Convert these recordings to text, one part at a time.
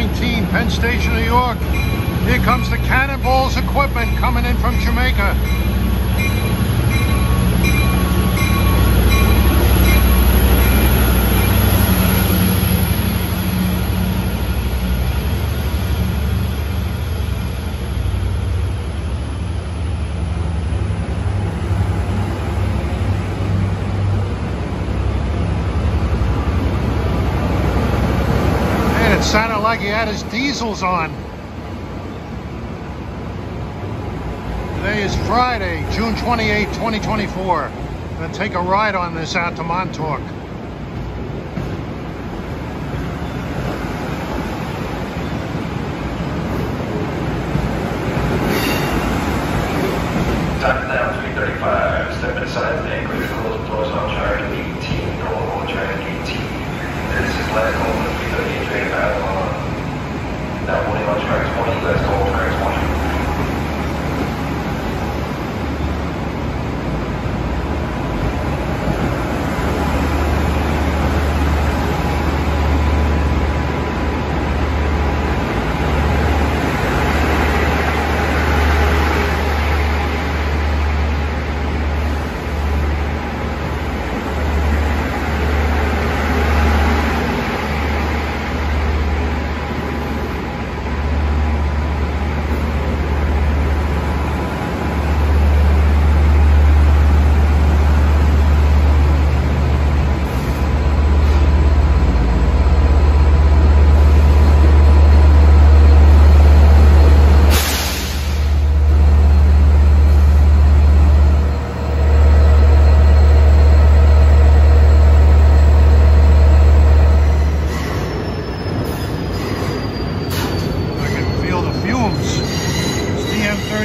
19, Penn Station, New York. Here comes the Cannonball's equipment coming in from Jamaica. It sounded like he had his diesels on. Today is Friday, June 28, 2024. I'm going to take a ride on this out to Montauk. Time now, 3:35. Step inside the bank, clear close doors on track 18. Call on track 18. This is last call for 3:38 train battle on. Now holding on track 20, last call track 20.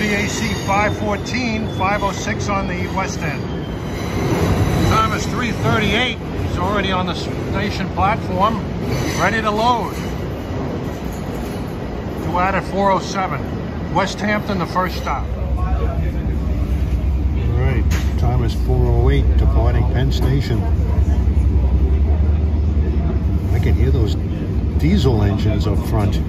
AC 514, 506 on the West End. Time is 3:38. He's already on the station platform, ready to load. Due out at 4:07. Westhampton, the first stop. All right, time is 4:08, departing Penn Station. I can hear those diesel engines up front.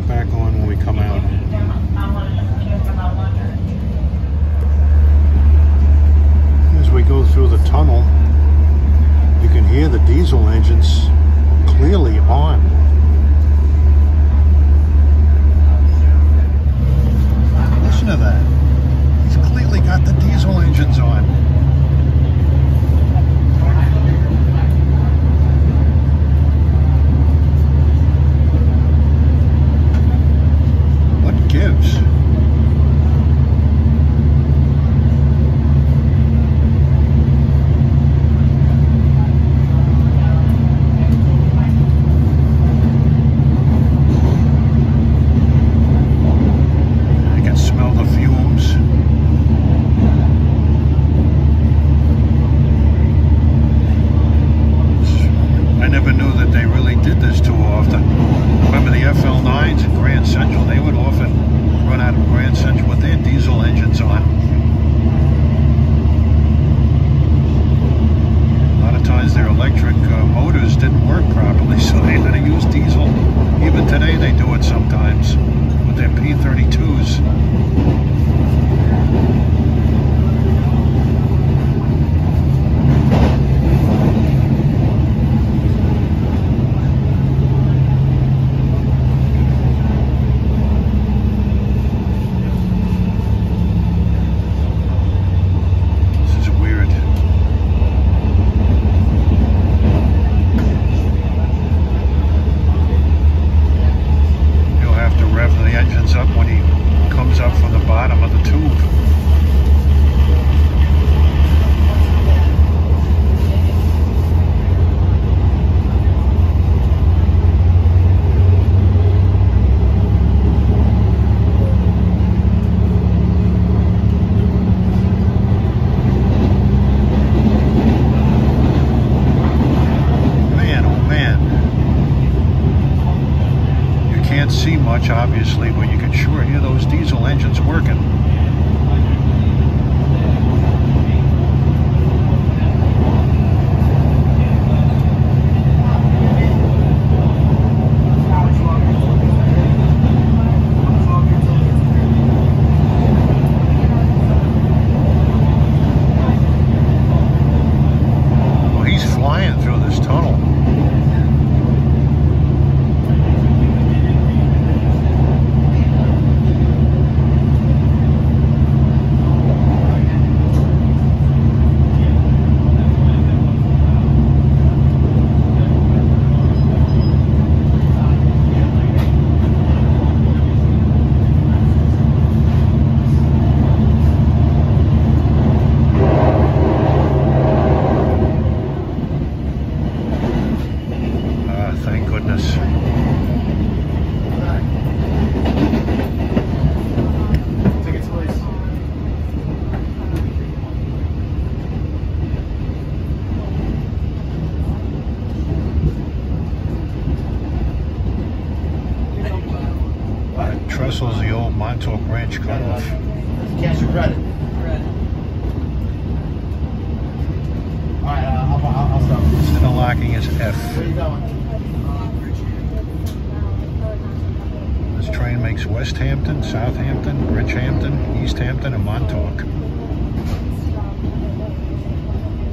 Back on when we come out. As we go through the tunnel, you can hear the diesel engines clearly on. Listen to that. He's clearly got the diesel engines on. Gives. I can smell the fumes. much, obviously, but you can sure hear those diesel engines working. Trestle's the old Montauk Branch cutoff. Cash or credit? Alright, I'll stop. Interlocking is F. Where are you going? This train makes Westhampton, Southampton, Bridgehampton, Easthampton, and Montauk.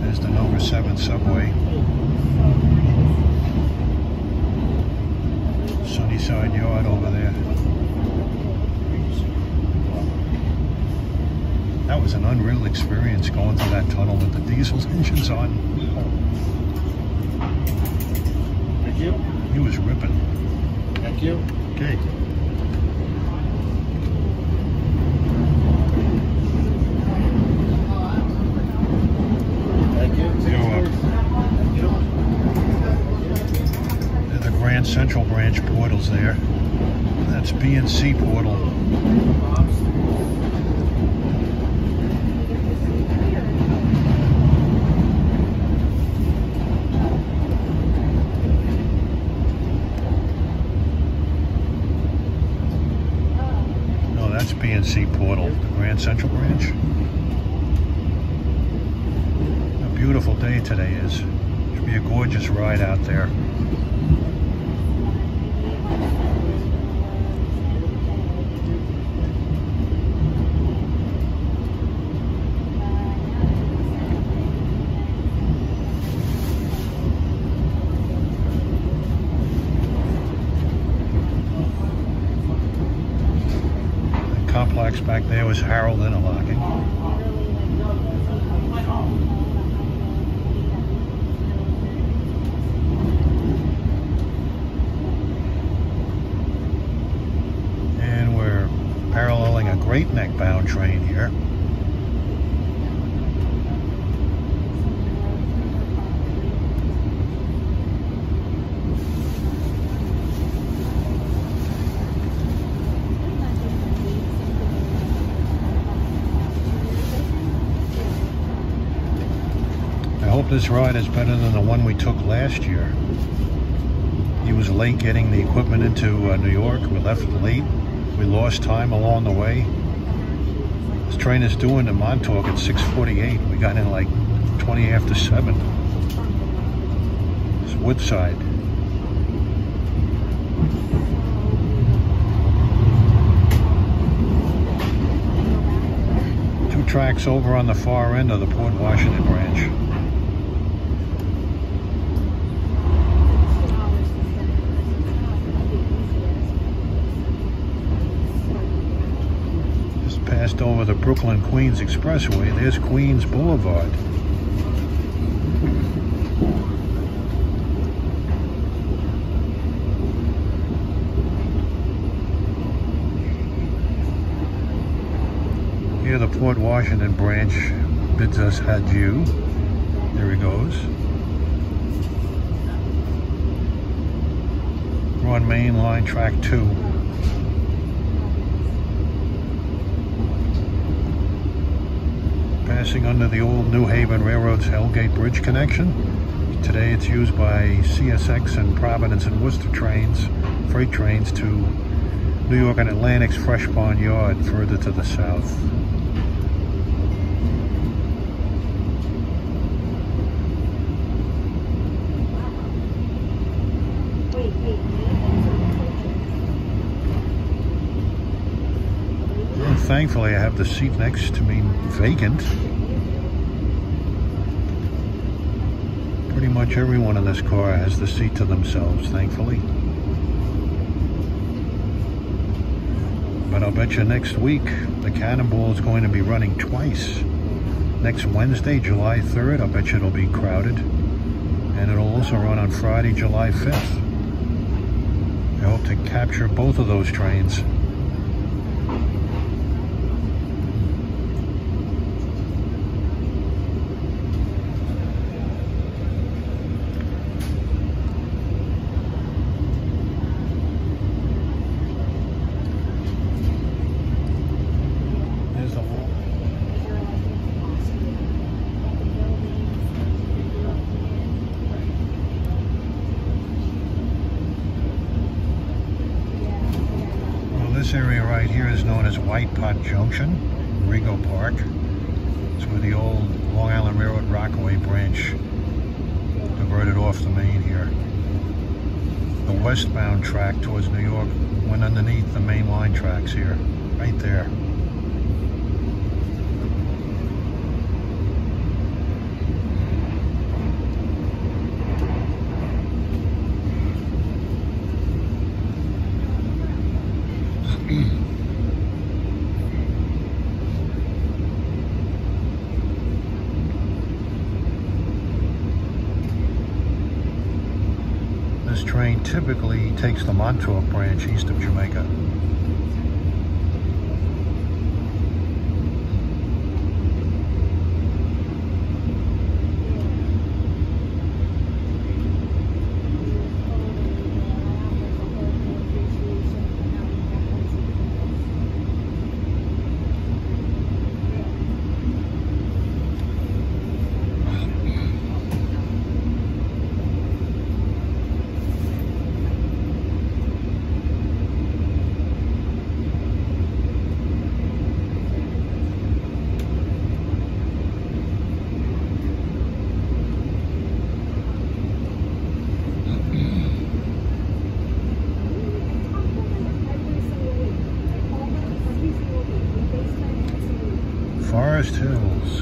There's the number 7 subway. Sunnyside Yard over there. That was an unreal experience going through that tunnel with the diesel engines on. Thank you. He was ripping. Thank you. Okay. Thank you. You're up. They're the Grand Central Branch portals there. That's B and C portal. That's B&C Portal, the Grand Central Branch. A beautiful day today is. Should be a gorgeous ride out there. Complex back there was Harold Interlocking. And we're paralleling a Great Neck bound train here. I hope this ride is better than the one we took last year. He was late getting the equipment into New York. We left late. We lost time along the way. This train is due into Montauk at 6:48. We got in like 20 after 7. It's Woodside. Two tracks over on the far end of the Port Washington branch. Passed over the Brooklyn-Queens Expressway. There's Queens Boulevard. Here the Port Washington branch bids us adieu. There he goes. We're on Main Line Track 2. Passing under the old New Haven Railroad's Hellgate Bridge connection. Today it's used by CSX and Providence and Worcester trains, freight trains, to New York and Atlantic's Fresh Pond Yard further to the south. And thankfully I have the seat next to me vacant. Pretty much everyone in this car has the seat to themselves, thankfully. But I'll bet you next week the Cannonball is going to be running twice. Next Wednesday, July 3rd, I'll bet you it'll be crowded. And it'll also run on Friday, July 5th. I hope to capture both of those trains. This area right here is known as White Pot Junction, Rego Park. It's where the old Long Island Railroad Rockaway branch diverted off the main here. The westbound track towards New York went underneath the main line tracks here, right there. This train typically takes the Montauk Branch east of Jamaica. Forest Hills.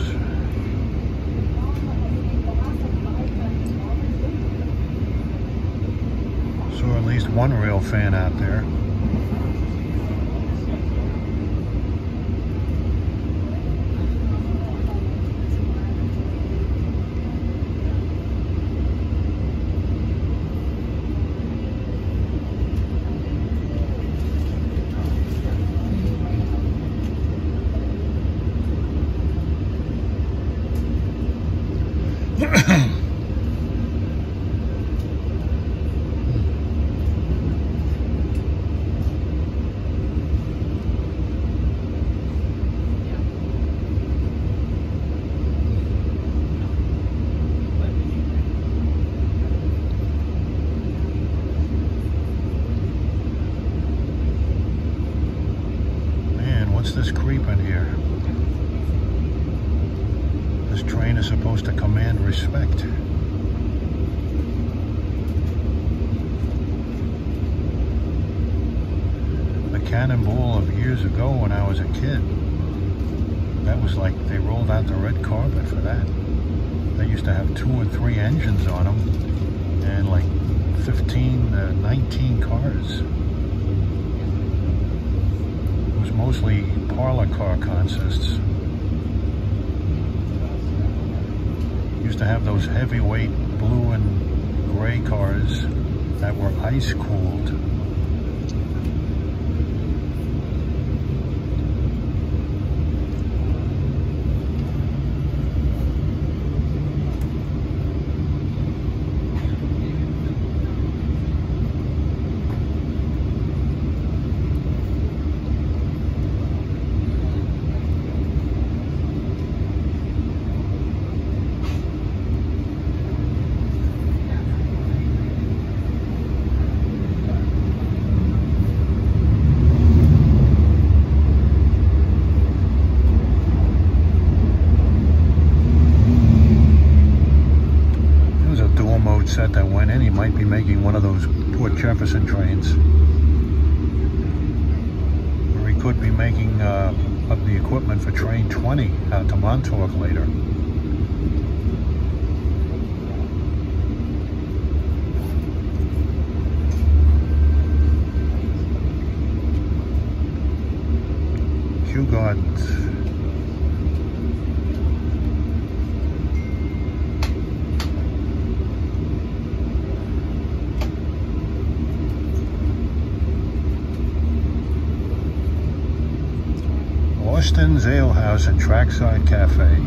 Saw at least one rail fan out there. What's this creep in here? This train is supposed to command respect. The Cannonball of years ago when I was a kid, that was like they rolled out the red carpet for that. They used to have 2 or 3 engines on them and like 15 to 19 cars. It was mostly parlor car consists. Used to have those heavyweight blue and gray cars that were ice cooled. railroad set that went in. He might be making one of those Port Jefferson trains. Or he could be making up the equipment for train 20 out to Montauk later. Kew Gardens. Austin's Ale House and Trackside Cafe.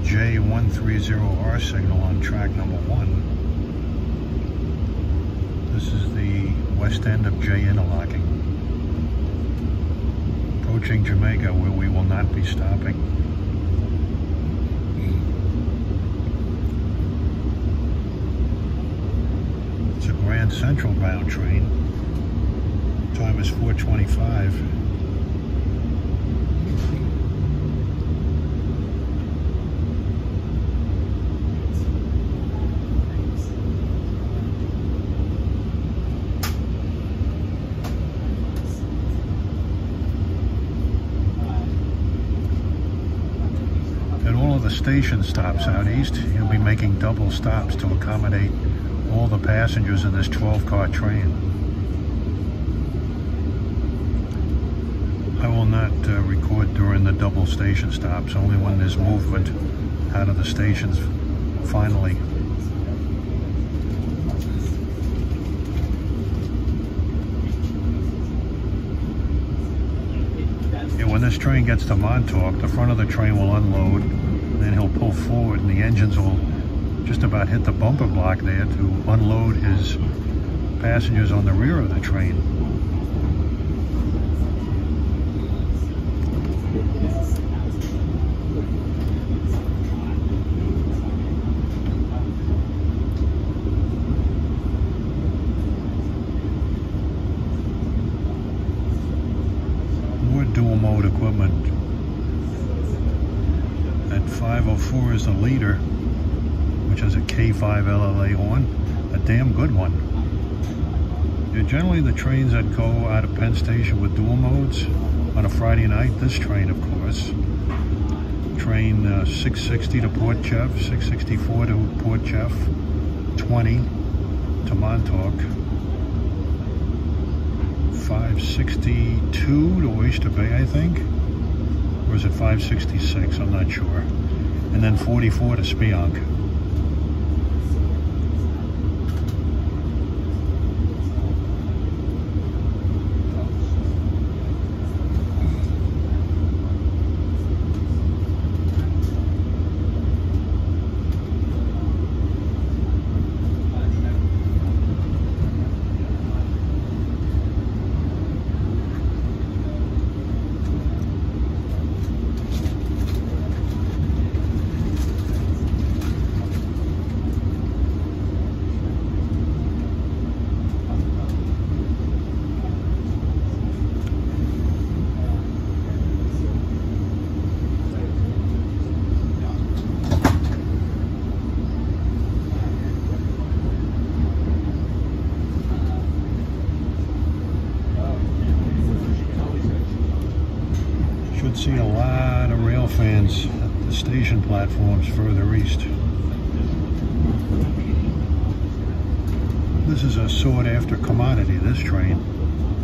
J130R signal on track number 1. This is the west end of J interlocking. Approaching Jamaica, where we will not be stopping. It's a Grand Central bound train. Time is 4:25. The station stops out east. He'll be making double stops to accommodate all the passengers in this 12-car train. I will not record during the double station stops, only when there's movement out of the stations finally. Yeah, when this train gets to Montauk, the front of the train will unload. Then he'll pull forward and the engines will just about hit the bumper block there to unload his passengers on the rear of the train. More dual mode equipment. 504 is the leader, which has a K5 LLA horn, a damn good one. Yeah, generally the trains that go out of Penn Station with dual modes on a Friday night, this train of course, train 660 to Port Jeff, 664 to Port Jeff, 20 to Montauk, 562 to Oyster Bay, I think. Or is it 566? I'm not sure. And then 44 to Spionk. See a lot of rail fans at the station platforms further east. This is a sought-after commodity, this train.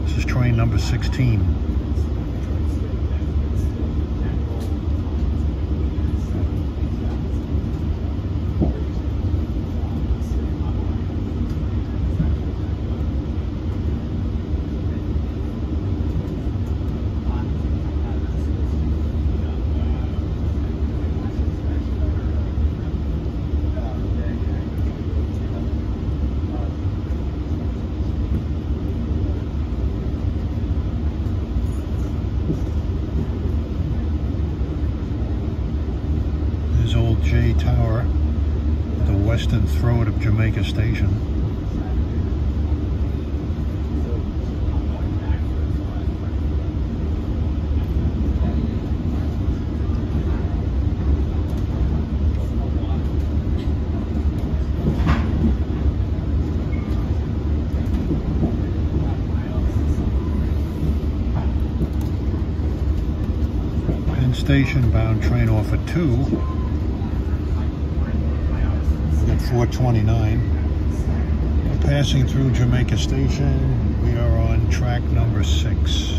This is train number 16. western throat of Jamaica Station. Penn Station bound train off at 2 at 4:29. Passing through Jamaica Station, we are on track number 6.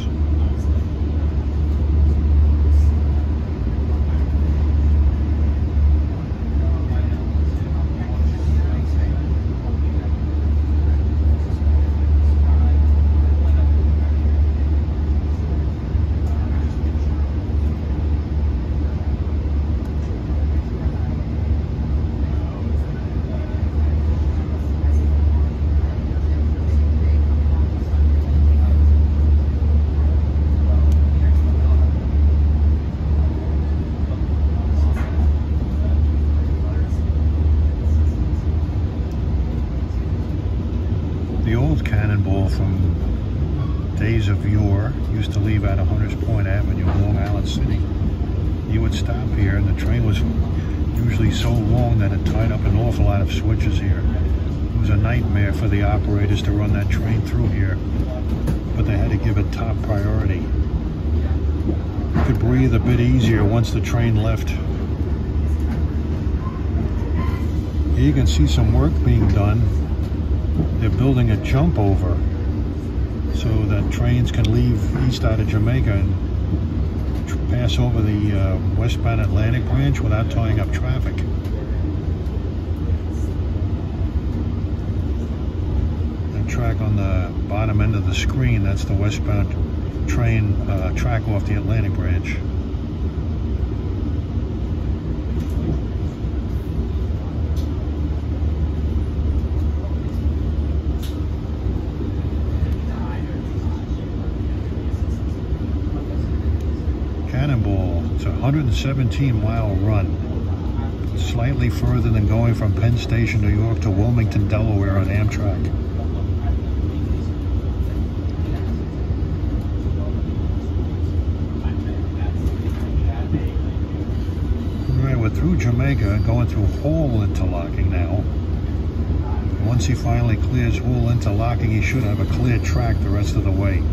The old Cannonball from days of yore used to leave out of Hunters Point Avenue, Long Island City. You would stop here and the train was usually so long that it tied up an awful lot of switches here. It was a nightmare for the operators to run that train through here, but they had to give it top priority. You could breathe a bit easier once the train left. Here you can see some work being done. They're building a jump over so that trains can leave east out of Jamaica and pass over the westbound Atlantic branch without tying up traffic. That track on the bottom end of the screen, that's the westbound train track off the Atlantic branch. Cannonball, it's a 117-mile run, slightly further than going from Penn Station, New York to Wilmington, Delaware on Amtrak. All right, we're through Jamaica, going through Hall interlocking now. Once he finally clears Hall interlocking, he should have a clear track the rest of the way.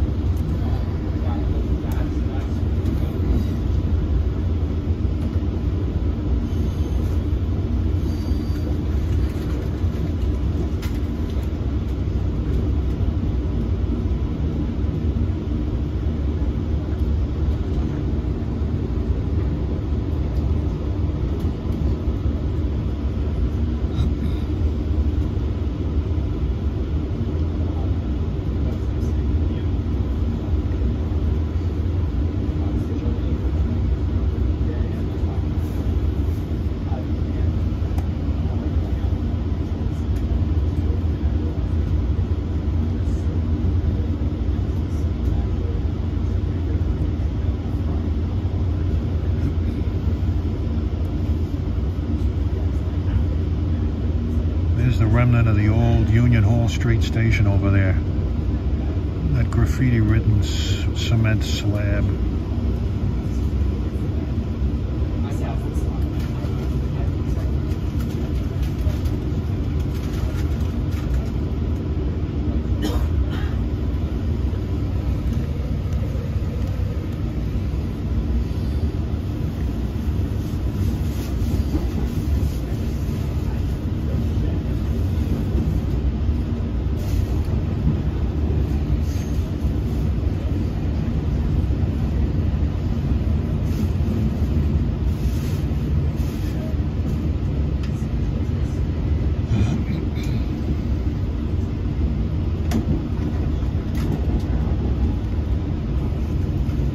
The remnant of the old Union Hall Street station over there. That graffiti-ridden cement slab.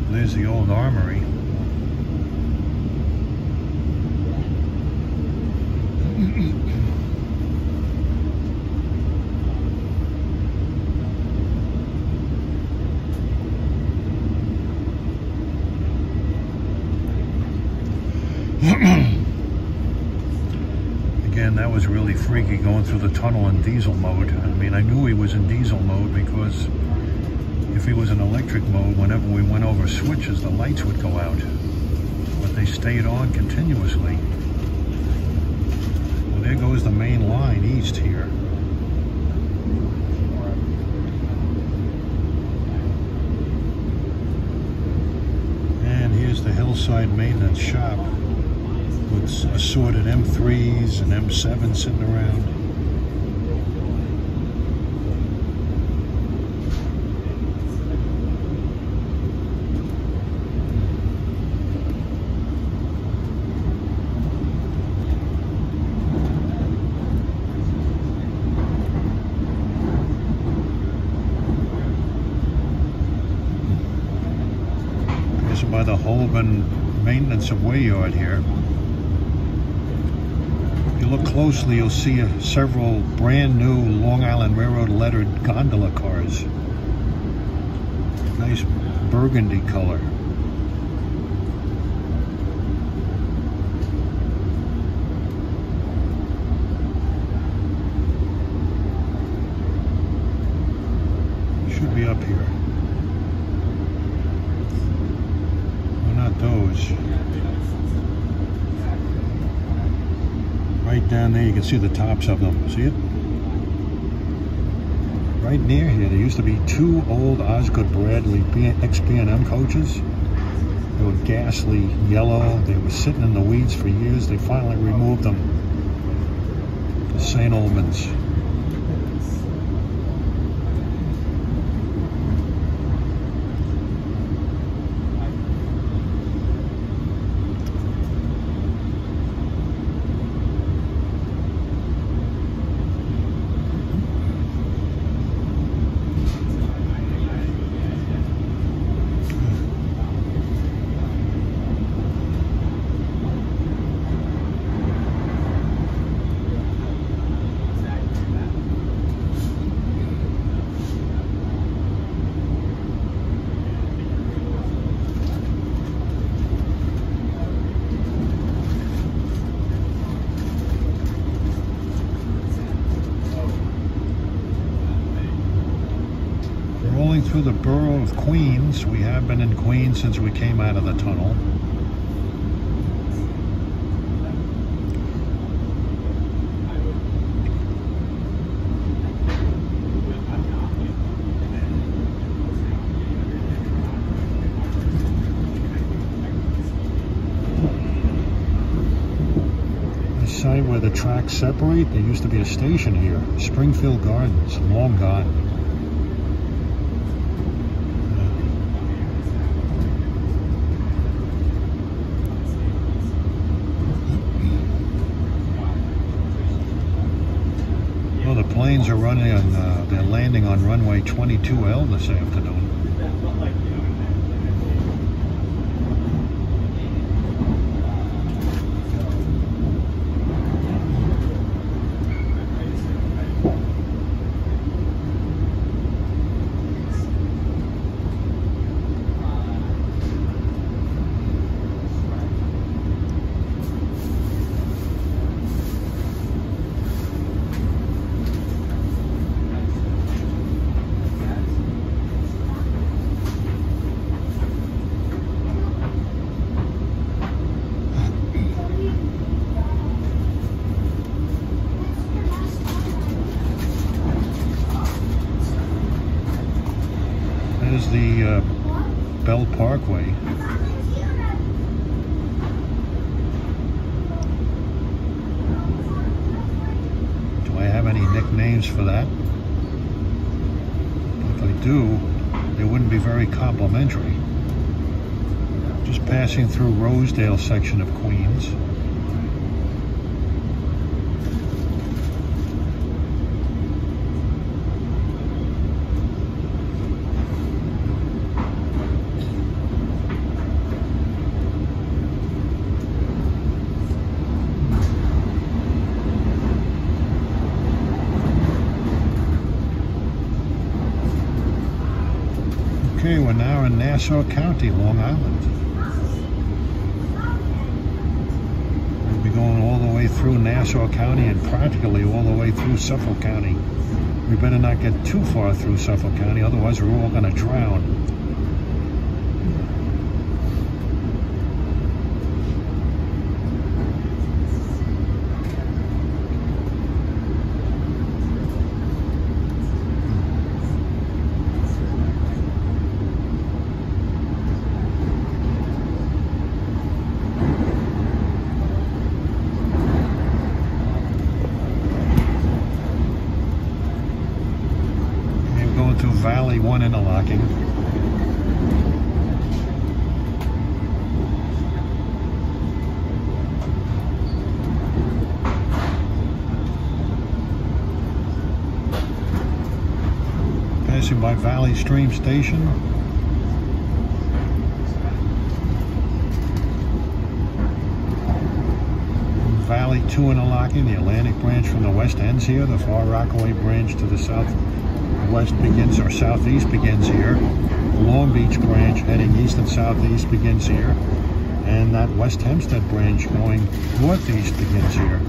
There's the old armory. Again, that was really freaky going through the tunnel in diesel mode. I mean, I knew he was in diesel mode because if he was in electric mode, whenever we went over switches, the lights would go out. But they stayed on continuously. Well, there goes the main line east here. And here's the hillside maintenance shop with assorted M3s and M7s sitting around. Here's by the Holborn Maintenance of Way yard here. If you look closely, you'll see several brand new Long Island Railroad lettered gondola cars. Nice burgundy color. Should be up here. Well, not those. Right down there, you can see the tops of them. See it? Right near here, there used to be two old Osgood Bradley ex-B&M coaches. They were ghastly yellow. They were sitting in the weeds for years. They finally removed them to St. Albans. Through the borough of Queens. We have been in Queens since we came out of the tunnel. This site where the tracks separate, there used to be a station here. Springfield Gardens, long gone. The planes are running on, they're landing on runway 22L this afternoon. There's the Bell Parkway. Do I have any nicknames for that? If I do, they wouldn't be very complimentary. Just passing through Rosedale section of Queens. Okay, we're now in Nassau County, Long Island. We'll be going all the way way through Nassau County and practically all the way through Suffolk County. We better not get too far through Suffolk County, otherwise we're all going to drown. To Valley 1 interlocking. Passing by Valley Stream Station. Valley 2 interlocking. The Atlantic branch from the west ends here. The Far Rockaway branch to the south west begins, or southeast begins here. The Long Beach branch heading east and southeast begins here. And that West Hempstead branch going northeast begins here.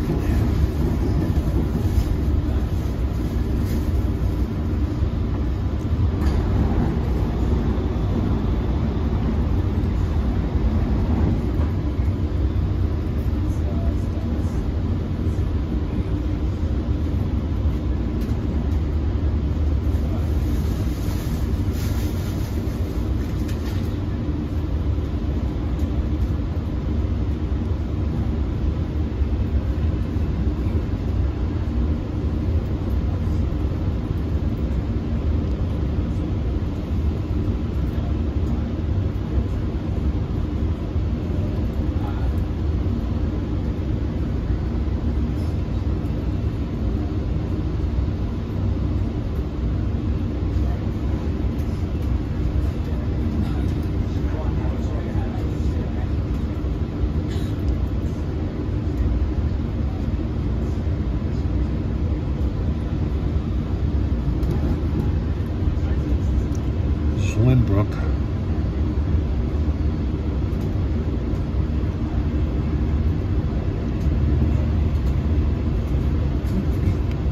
Lynbrook.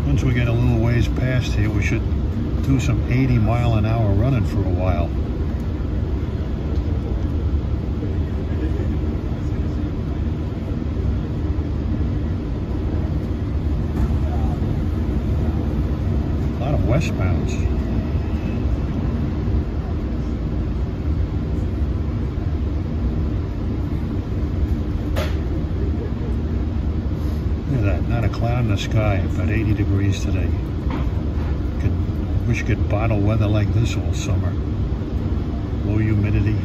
Once we get a little ways past here, we should do some 80-mile-an-hour running for a while. A lot of westbounds. Not a cloud in the sky, about 80 degrees today. Wish you could bottle weather like this all summer. Low humidity.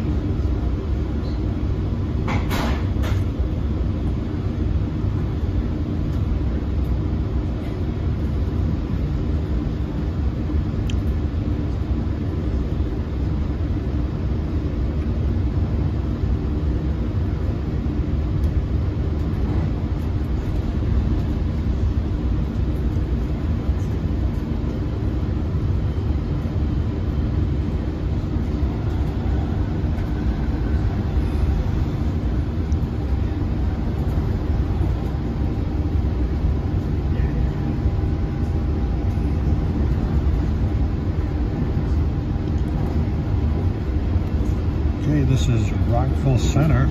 This is Rockville Center.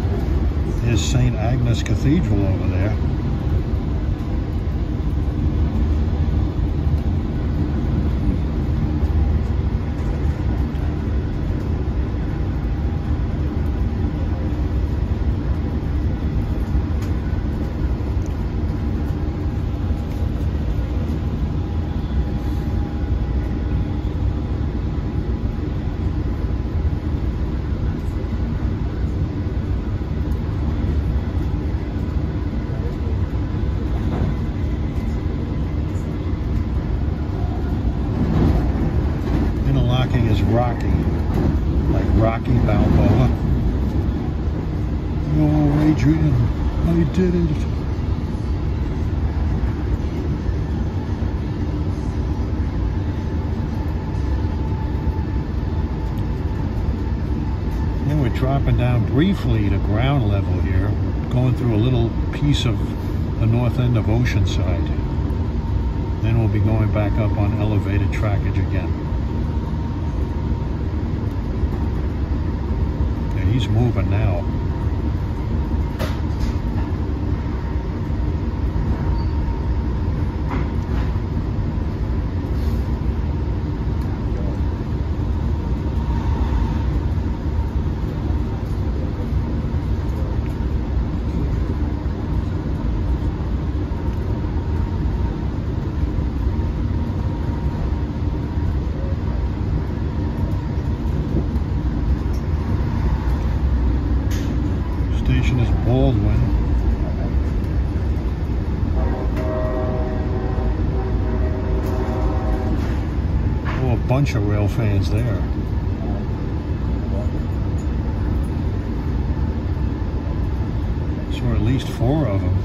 There's St. Agnes Cathedral over there. Is Rocky, like Rocky Balboa. Oh, Adrian, I did it. Then we're dropping down briefly to ground level here. We're going through a little piece of the north end of Oceanside. Then we'll be going back up on elevated trackage again. Yeah, he's moving now. Station is Baldwin. Oh, a bunch of rail fans there. Saw at least 4 of them.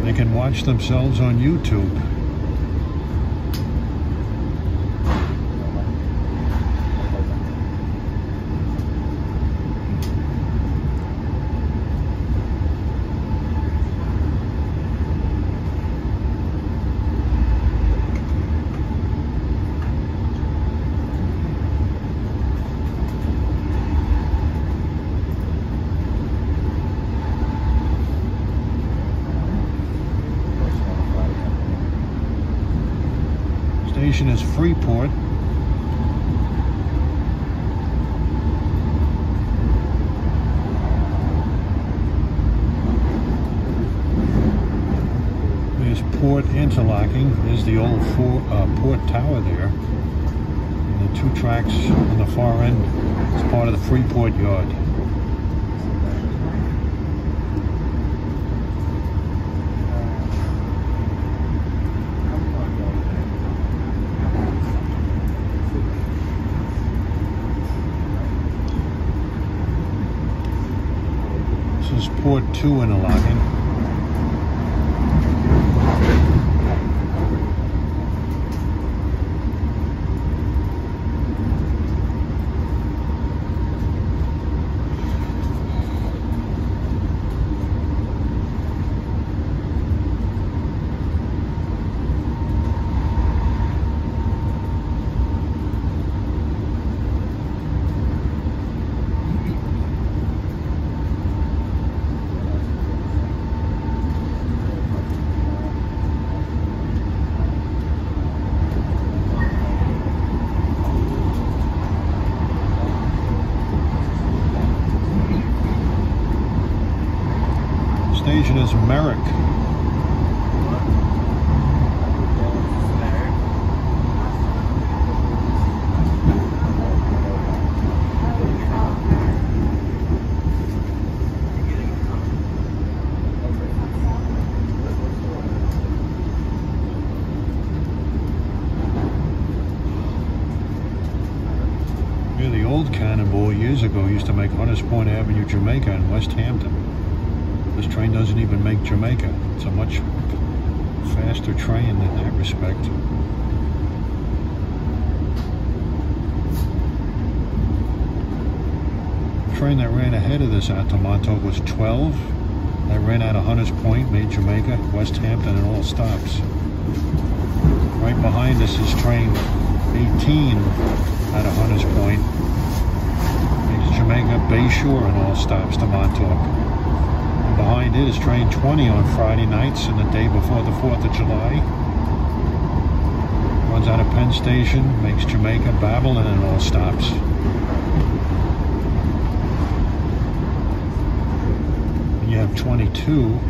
They can watch themselves on YouTube. Station is Freeport. There's Port Interlocking. There's the old port tower there. And the 2 tracks on the far end is part of the Freeport yard. This is Port 2 interlocking. Station is Merrick. Here, the old Cannonball years ago used to make Hunters Point Avenue, Jamaica in Westhampton. This train doesn't even make Jamaica. It's a much faster train in that respect. The train that ran ahead of this out to Montauk was 12. That ran out of Hunters Point, made Jamaica, Westhampton, and all stops. Right behind us is train 18 out of Hunters Point. Makes Jamaica, Bayshore, and all stops to Montauk. Behind it is train 20 on Friday nights and the day before the 4th of July. Runs out of Penn Station, makes Jamaica, Babylon, and all stops. And you have 22,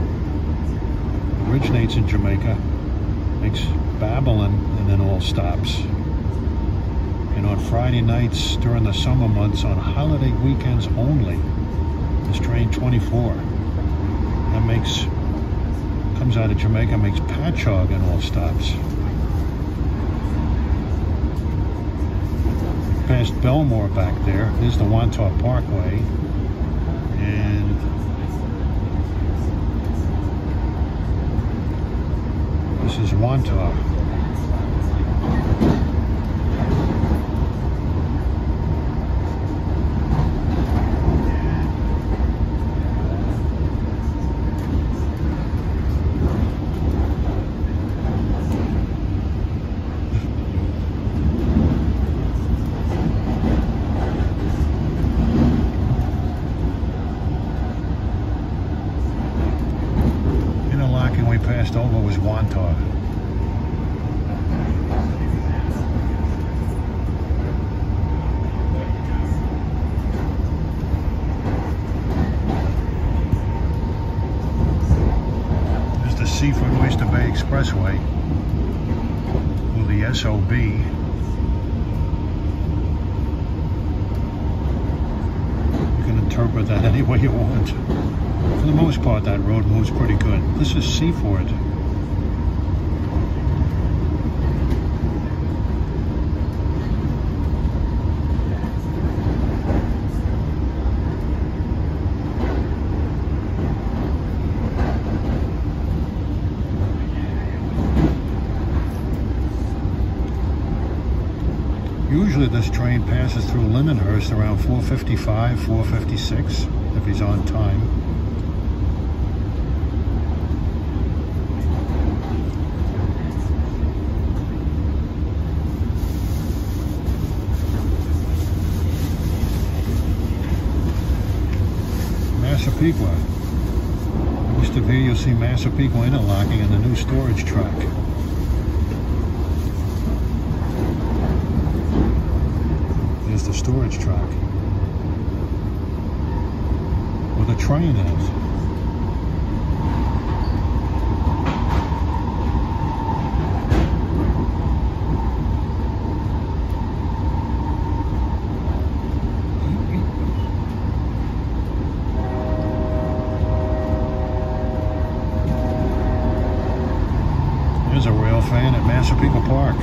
originates in Jamaica, makes Babylon, and then all stops. And on Friday nights during the summer months, on holiday weekends only, is train 24. That comes out of Jamaica, makes Patchogue and all stops. Past Belmore back there, there's the Montauk Parkway, and this is Montauk. expressway, or the SOB. You can interpret that any way you want. For the most part, that road moves pretty good. This is Seaford. Usually this train passes through Lindenhurst around 4:55, 4:56, if he's on time. Massapequa. East of here you'll see Massapequa interlocking and the new storage track. There's the storage track where the train is. There's a rail fan at Massapequa Park.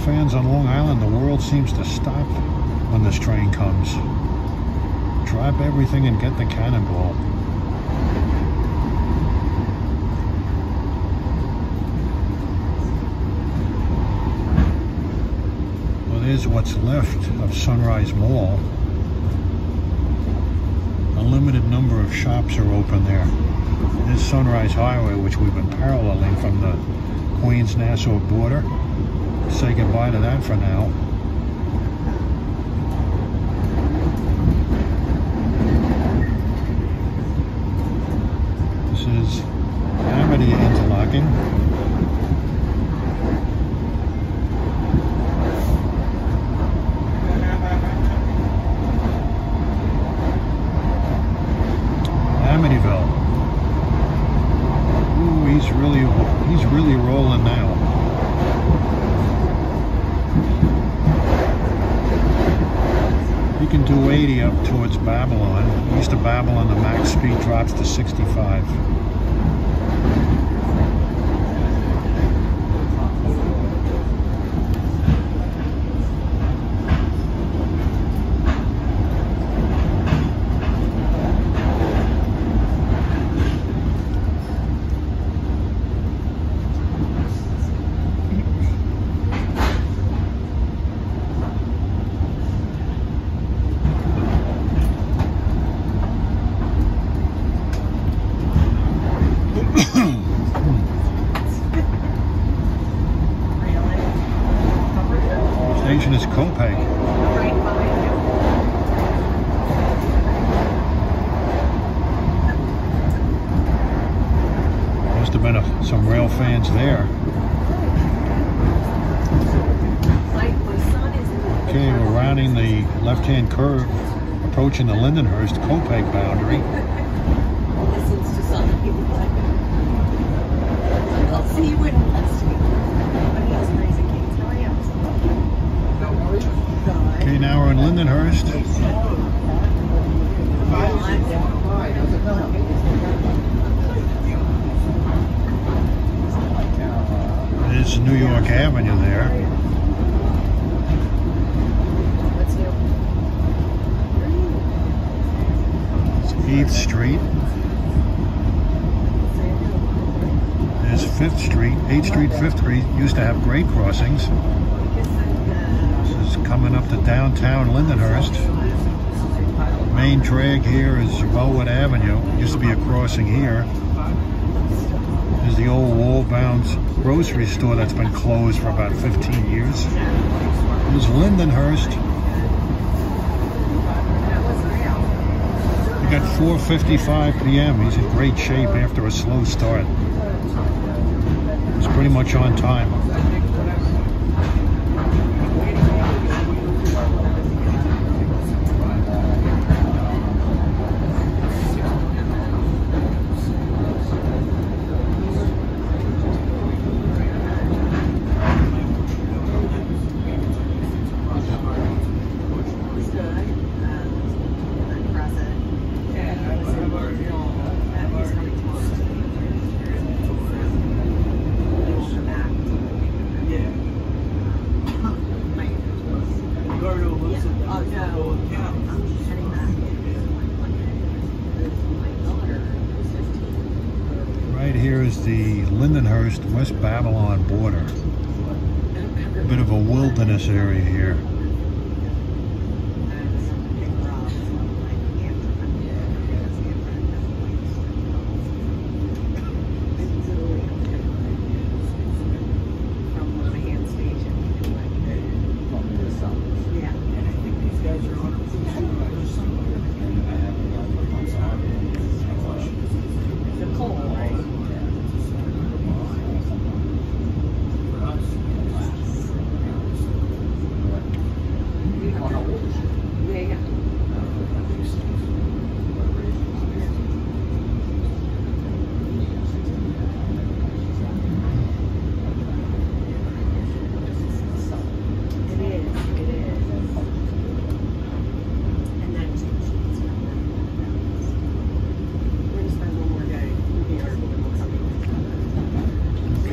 Fans on Long Island, the world seems to stop when this train comes. Drop everything and get the Cannonball. Well, there's what's left of Sunrise Mall. A limited number of shops are open there. There's Sunrise Highway, which we've been paralleling from the Queens-Nassau border. Say goodbye to that for now. This is Amity interlocking. Amityville. Ooh, he's really rolling now. You can do 80 up towards Babylon. East of Babylon, the max speed drops to 65. Station is Copiague. Must have been some rail fans there. Okay, we're rounding the left-hand curve, approaching the Lindenhurst Copiague boundary. I'll see you in next week. Okay, now we're in Lindenhurst. There's New York Avenue there. It's 8th Street. There's 5th Street. 8th Street, 5th Street used to have grade crossings. Coming up to downtown Lindenhurst. Main drag here is Wellwood Avenue. Used to be a crossing here. There's the old wall-bound grocery store that's been closed for about 15 years. There's Lindenhurst. We got 4:55 p.m. He's in great shape after a slow start. He's pretty much on time. Right here is the Lindenhurst West Babylon border. A bit of a wilderness area here.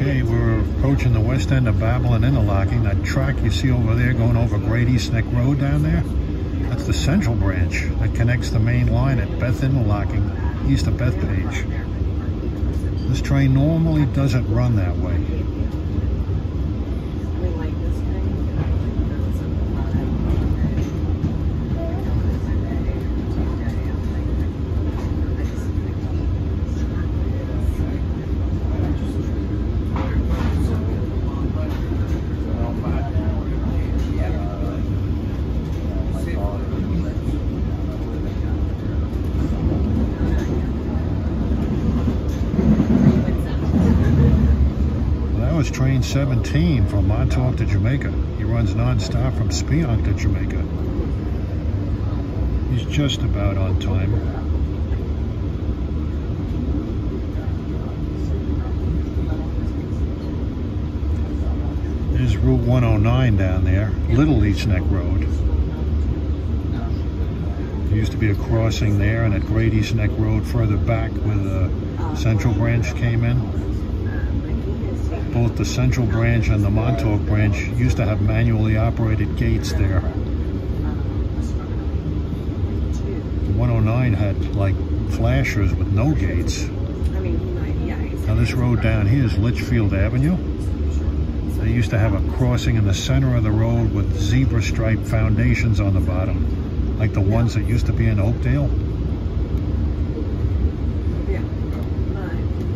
Okay, we're approaching the west end of Babylon interlocking. That track you see over there going over Great East Neck Road down there, that's the Central Branch that connects the main line at Beth interlocking east of Bethpage. This train normally doesn't run that way. Was train 17 from Montauk to Jamaica. He runs non-stop from Speonk to Jamaica. He's just about on time. There's Route 109 down there, Little East Neck Road. There used to be a crossing there, and at Great East Neck Road further back where the Central Branch came in. Both the Central Branch and the Montauk Branch used to have manually operated gates there. The 109 had like flashers with no gates. Now this road down here is Litchfield Avenue. They used to have a crossing in the center of the road with zebra stripe foundations on the bottom, like the ones that used to be in Oakdale.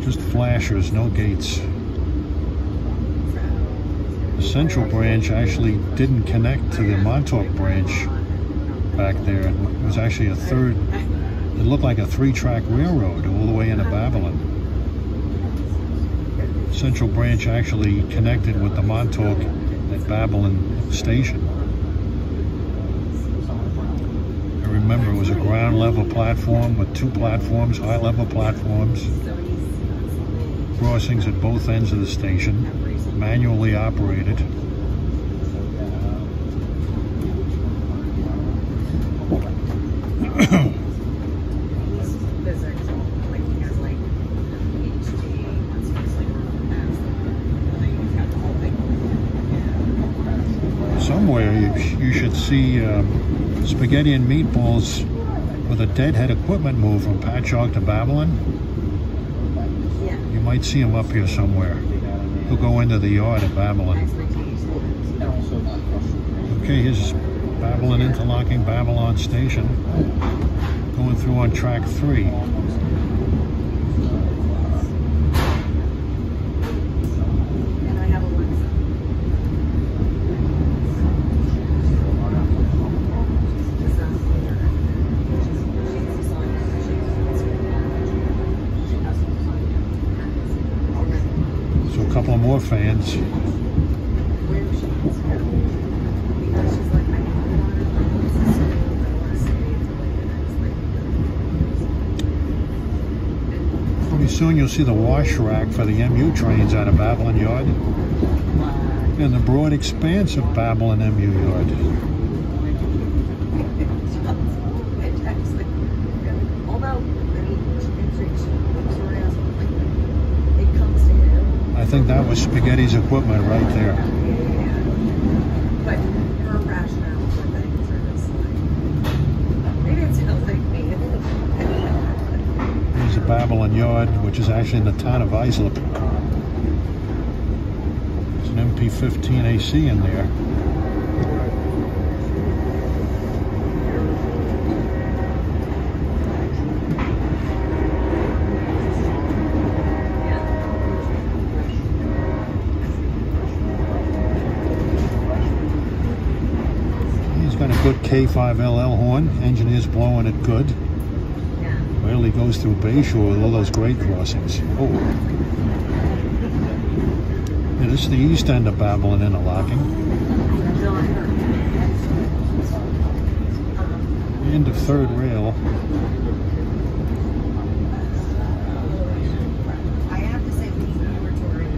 Just flashers, no gates. The Central Branch actually didn't connect to the Montauk Branch back there. It was actually a third, it looked like a 3-track railroad all the way into Babylon. Central Branch actually connected with the Montauk at Babylon Station. I remember it was a ground level platform with 2 platforms, high level platforms, crossings at both ends of the station, manually operated. Somewhere you should see spaghetti and meatballs with a deadhead equipment move from Patchogue to Babylon. You might see them up here somewhere. He'll go into the yard at Babylon. Okay, here's Babylon interlocking Babylon Station. Going through on track 3. more fans. Pretty soon you'll see the wash rack for the MU trains out of Babylon Yard and the broad expanse of Babylon MU Yard. I think that was Spaghetti's equipment right there. But her rationale for things are just like, maybe it sounds like me. There's a Babylon Yard, which is actually in the town of Islip. There's an MP15 AC in there. Got a good K5LL horn. Engineer's blowing it good. Well, he goes through Bayshore with all those grade crossings. Oh. Yeah, this is the east end of Babylon interlocking. The end of third rail. I have to say, the laboratory is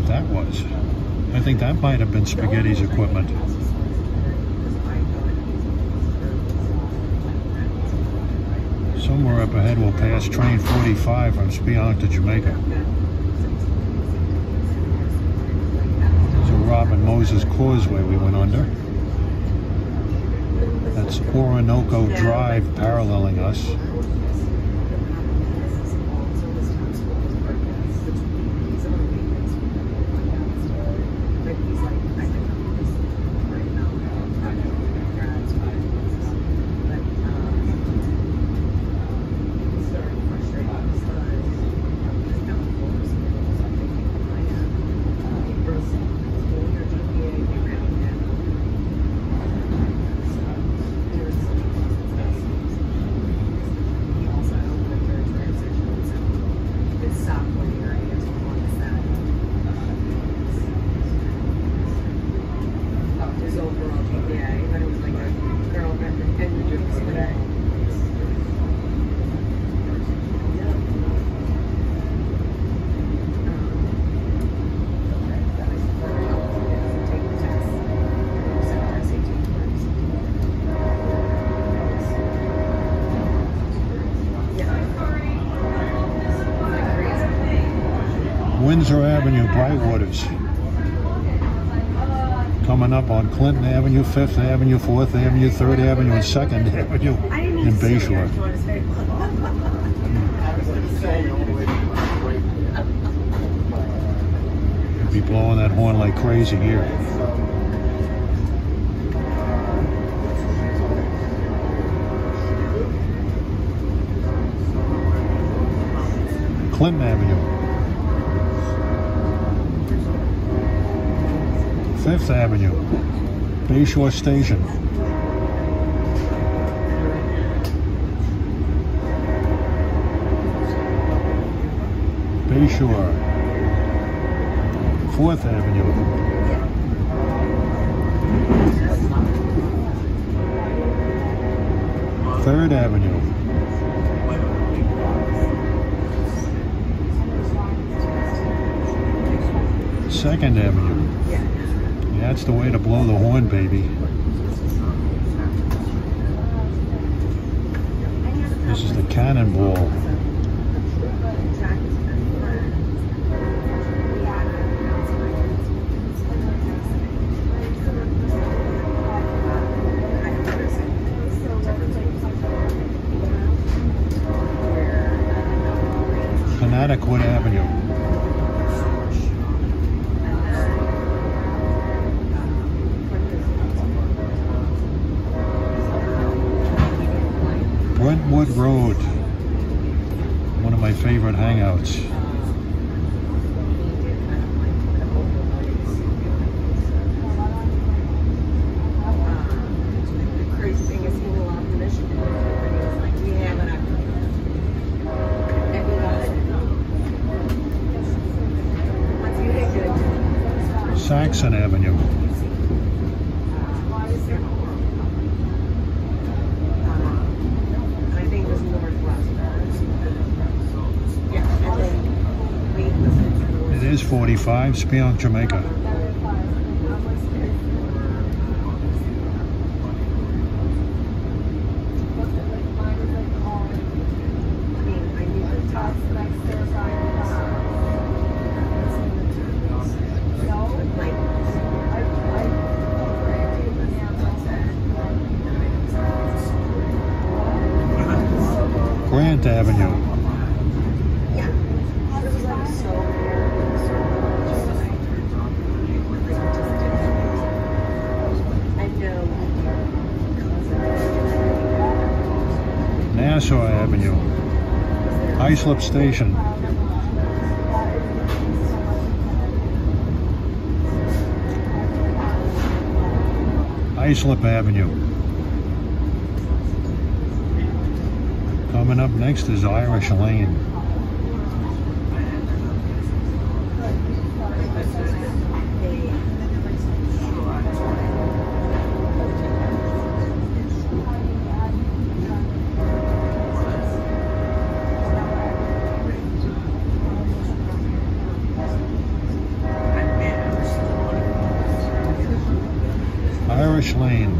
That was. I think that might have been Spaghetti's equipment. Somewhere up ahead we'll pass train 45 from Speonk to Jamaica. There's a Robin Moses Causeway we went under. That's Orinoco Drive paralleling us. Windsor Avenue, Brightwaters. Coming up on Clinton Avenue, 5th Avenue, 4th Avenue, 3rd Avenue, and 2nd Avenue in Bayshore. You'll be blowing that horn like crazy here. Clinton Avenue. 5th Avenue, Bayshore Station. Bayshore. 4th Avenue. Third Avenue. Second Avenue. That's the way to blow the horn, baby. This is the Cannonball. Connecticut Avenue. Brentwood Road, one of my favorite hangouts. Yeah, but once you hit good. Saxon Avenue. I think it was northwest. Yeah, and then It is 45, Spionk, Jamaica. Grant Avenue. Nassau Avenue. Islip Station. Islip Avenue. Coming up next is Irish Lane. Irish Lane.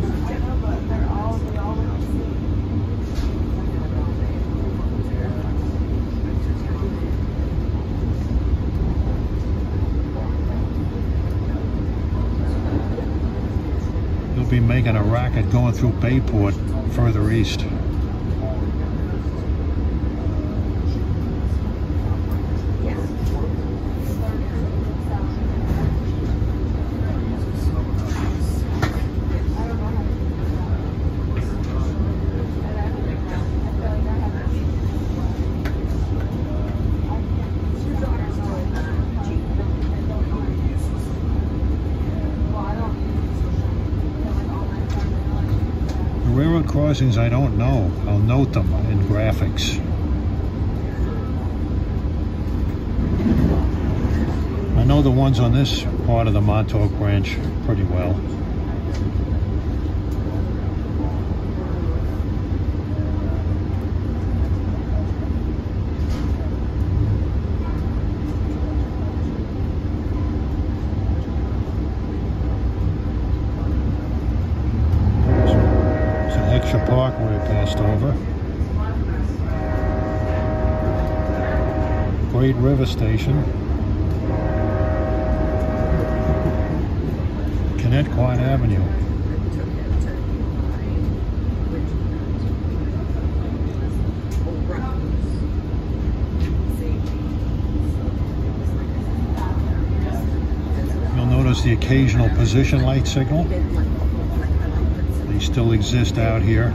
You'll be making a racket going through Bayport further east. Railroad crossings I don't know. I'll note them in graphics. I know the ones on this part of the Montauk Branch pretty well. Parkway passed over. Great River Station. Connecticut Avenue. You'll notice the occasional position light signal. They still exist out here.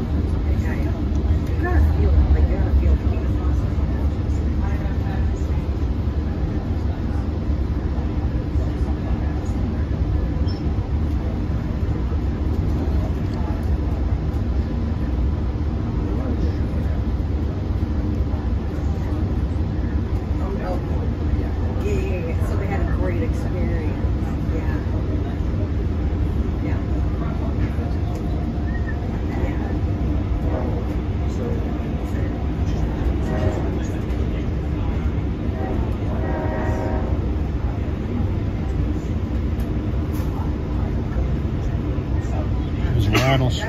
So they had a great experience.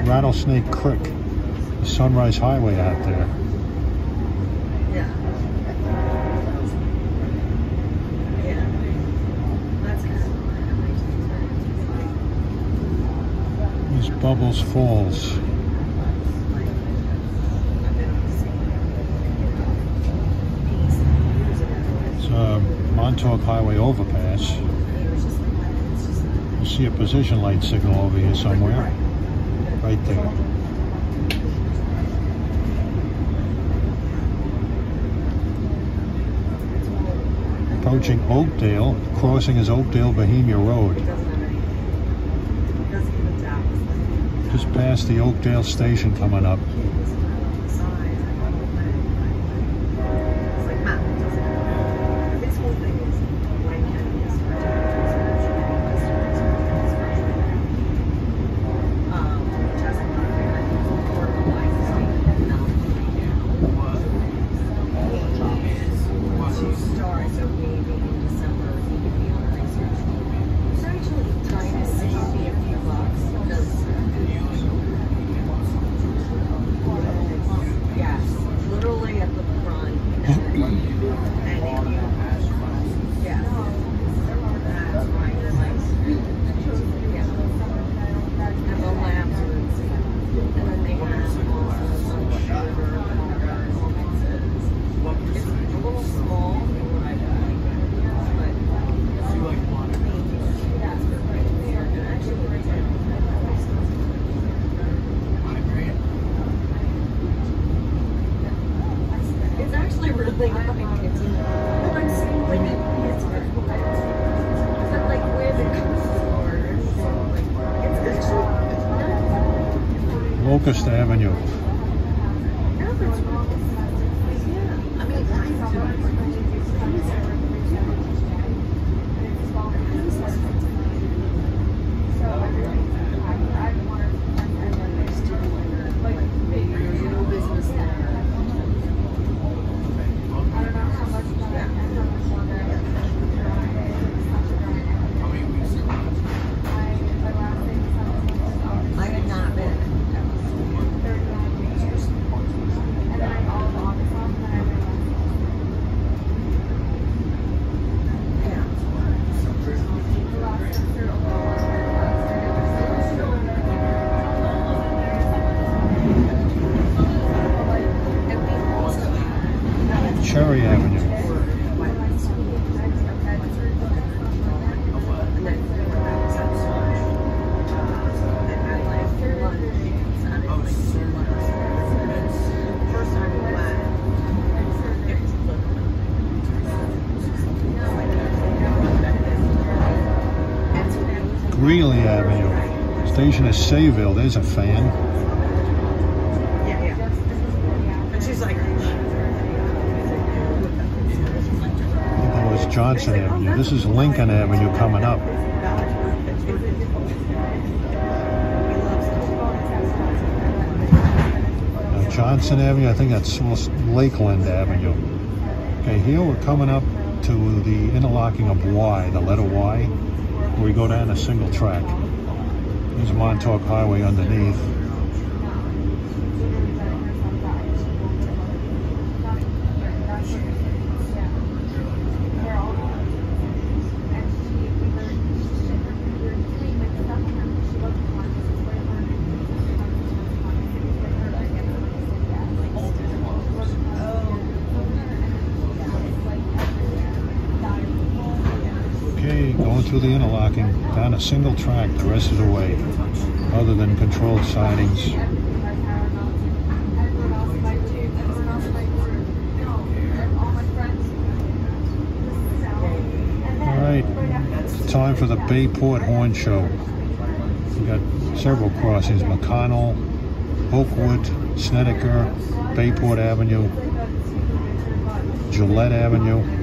Rattlesnake Creek, the Sunrise Highway out there. Yeah. That's kind of There's Bubbles Falls. It's a Montauk Highway overpass. You see a position light signal over here somewhere. Right there. Approaching Oakdale, crossing is Oakdale Bohemia Road. Just past the Oakdale station coming up. Locust Avenue. Cherry Avenue. Greeley Avenue. Station is Sayville. There's a fan. And she's like, That was Johnson Avenue. This is Lincoln Avenue coming up. Now Johnson Avenue, I think that's Lakeland Avenue. Okay, here we're coming up to the interlocking of Y, the letter Y, where we go down a single track. There's Montauk Highway underneath. Going through the interlocking, down a single track the rest of the way, other than controlled sidings. Alright, it's time for the Bayport Horn Show. We got several crossings: McConnell, Oakwood, Snedeker, Bayport Avenue, Gillette Avenue.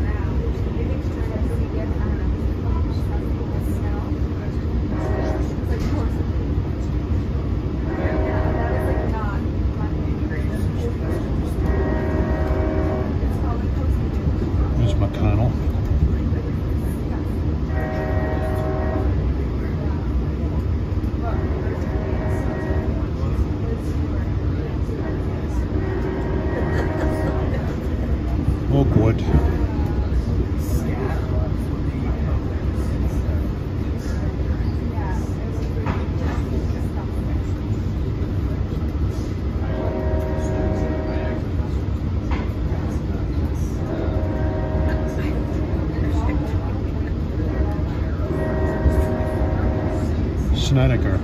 McConnell. Oakwood. Snedeker.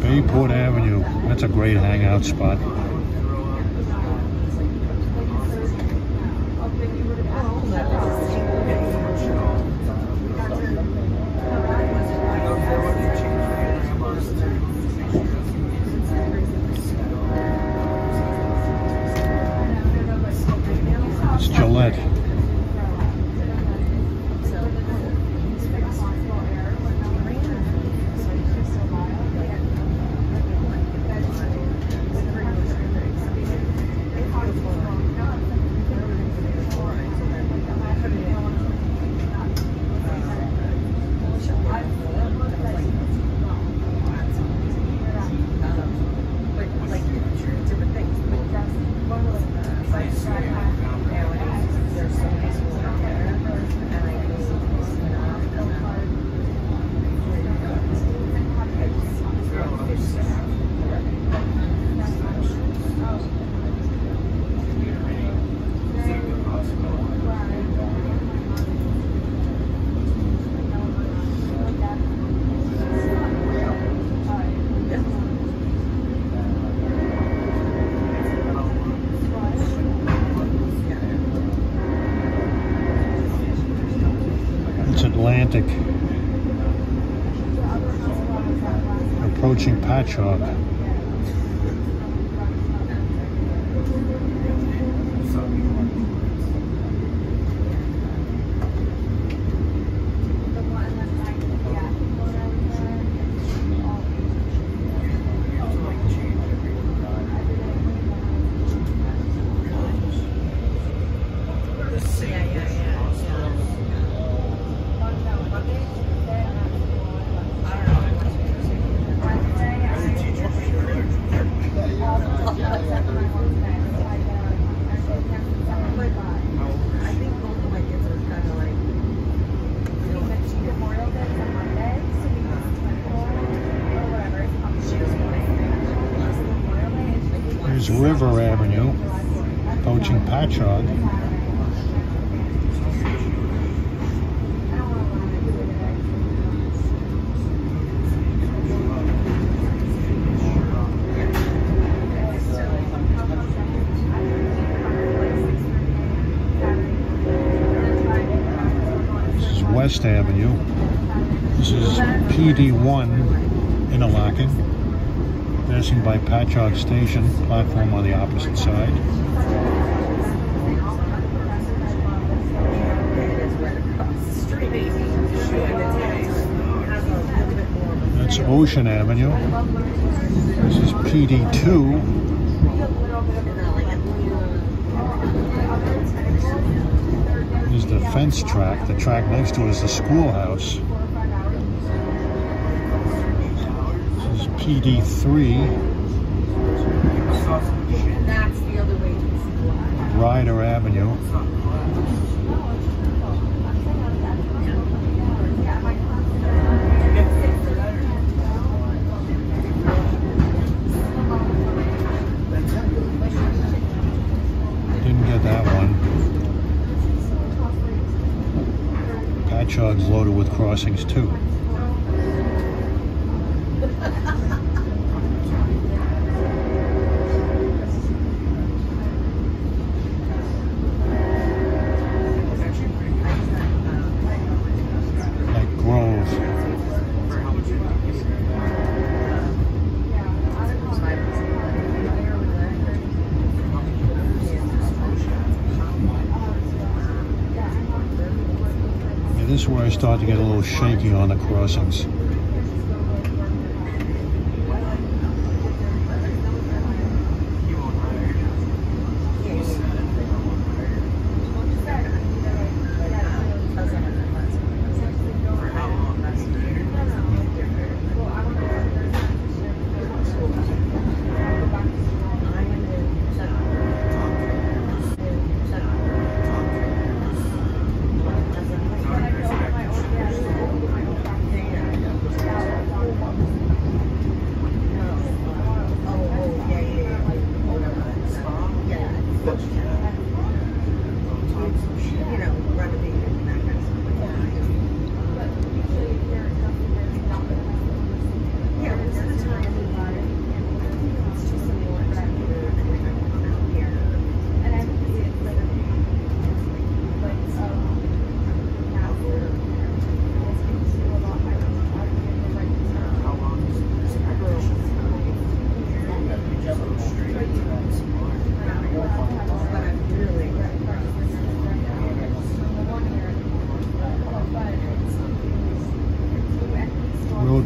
Bayport Avenue, that's a great hangout spot. It's Gillette. Atlantic, approaching Patchogue. River Avenue, approaching Patchogue. This is West Avenue. This is PD1 interlocking. Passing by Patchogue Station, platform on the opposite side. That's Ocean Avenue. This is PD2. This is the fence track. The track next to it is the schoolhouse. PD3, That's the other way to school. Ryder Avenue. Didn't get that one. Patchogue's loaded with crossings too. This is where I start to get a little shaky on the crossings.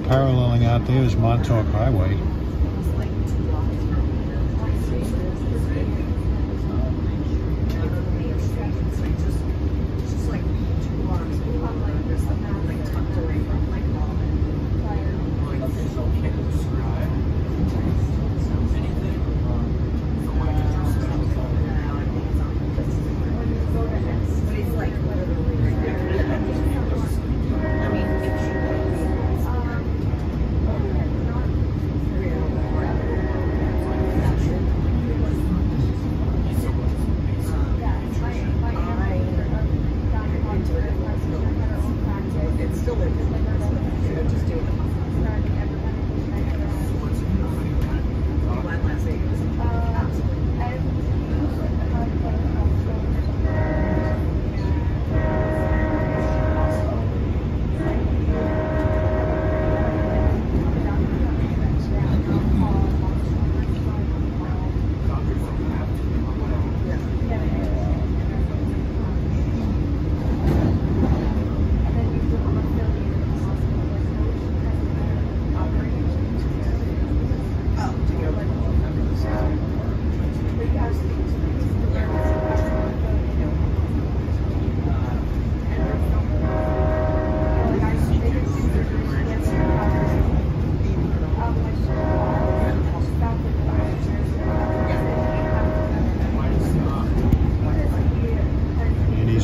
paralleling out there is Montauk Highway. It's like 2 blocks from the station. It's just like 2 blocks from like there's something like tucked away from like all but it's like literally right there. I mean, it should it's still in just doing it. One last day was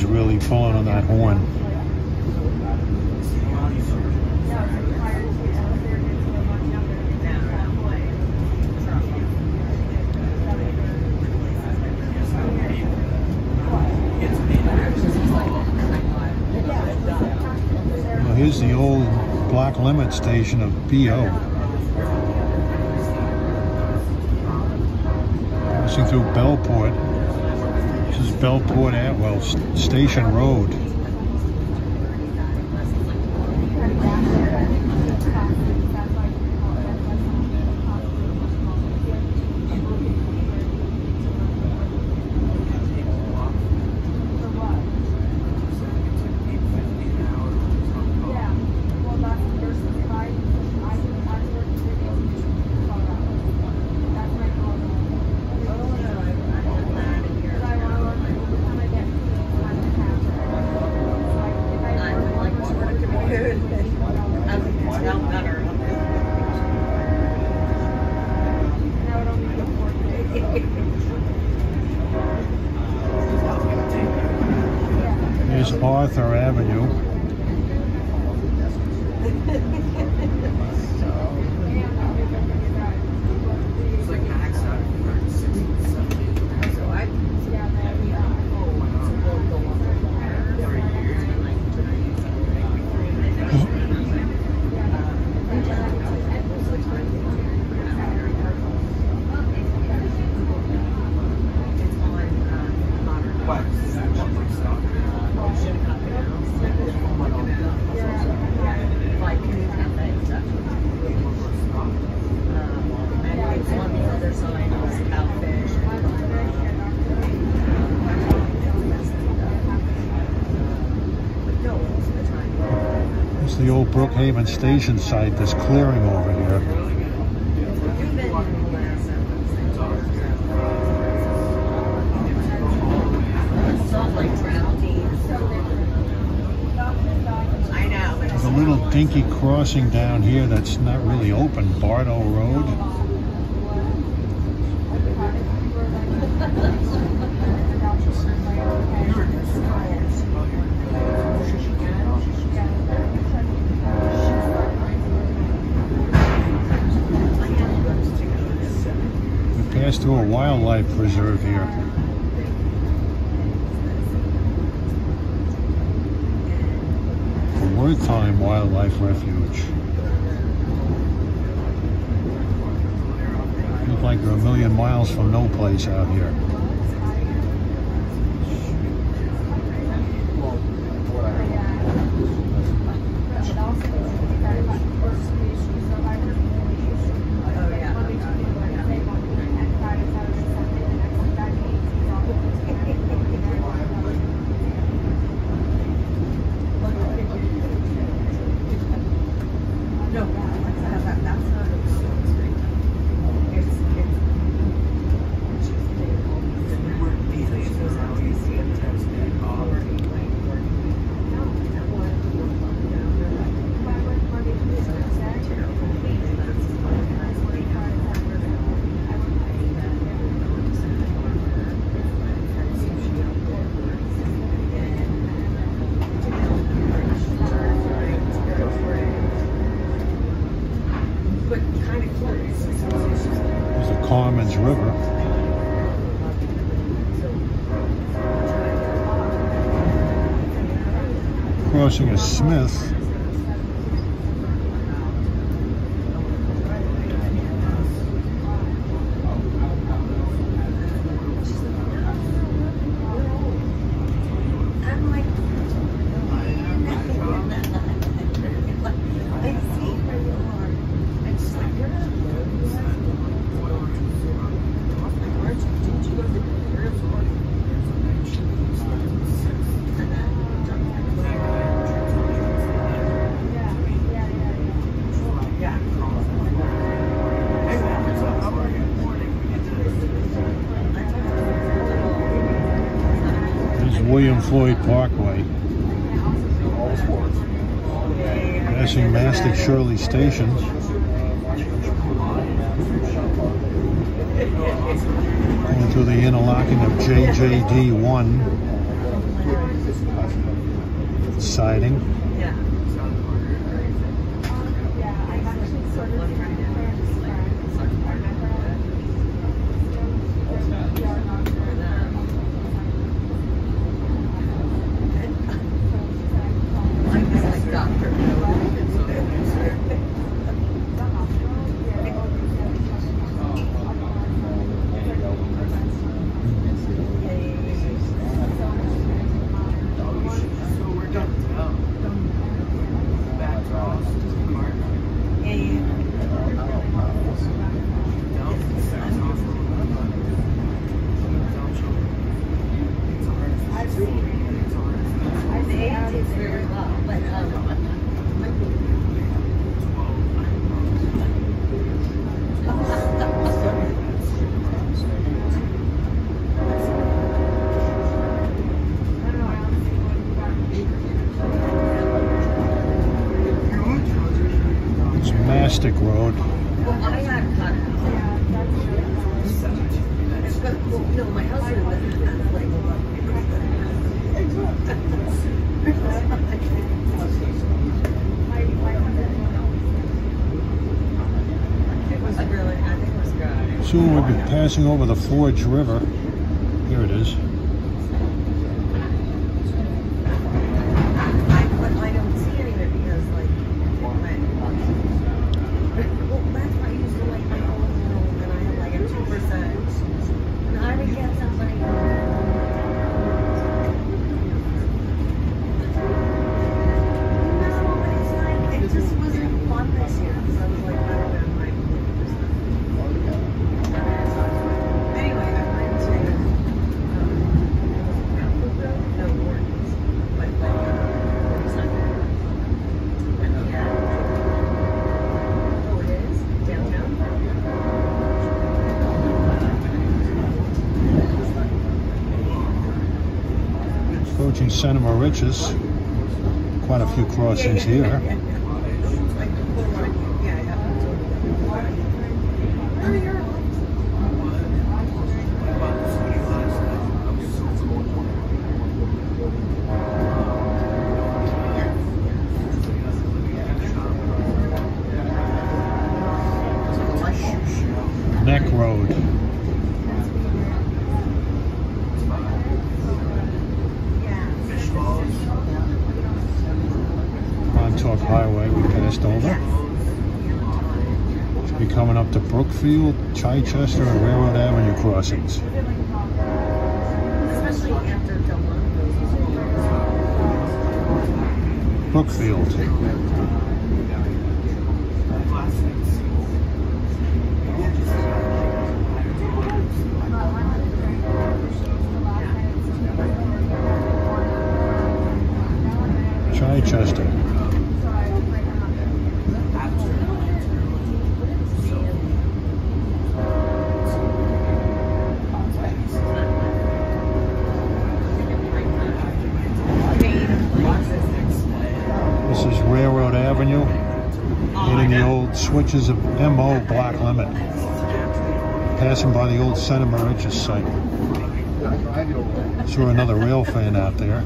really pulling on that horn. Well, here's the old block limit station of BO. Passing through Bellport. This is Bellport Atwell Station Road. Here's Arthur Avenue. It's the old Brookhaven Station site, this clearing over here. There's a little dinky crossing down here that's not really open, Bardo Road. Pass through a wildlife preserve here. The Wertheim Wildlife Refuge. Feels like you're a million miles from no place out here. No. Clemens River. Crossing a Smith. William Floyd Parkway. Passing Mastic Shirley stations. Going through the interlocking of JJD1 siding. Road. Well, I had cut. Well, no, my husband was like, it was really, I think it was good. Soon we'll be passing over the Forge River. Here it is. I don't see any of it because, like, well, that's why I used to like my own home, and I had like a 2%. And I would get somebody. No, but it's like, it just wasn't fun this year. So I was like, better than my 2%. Anyway, I went to no warnings, but like 47. And yeah. Oh, it is? Downtown? Approaching Santa Mauritius. Quite a few crossings here. Neck Road. Montauk Highway we passed over. Should be coming up to Brookfield, Chichester, and Railroad Avenue crossings. Especially after Delmont. Brookfield. Chichester. This is Railroad Avenue, hitting the old switches of MO Black Limit, passing by the old Santa Mauritius site. Saw another rail fan out there.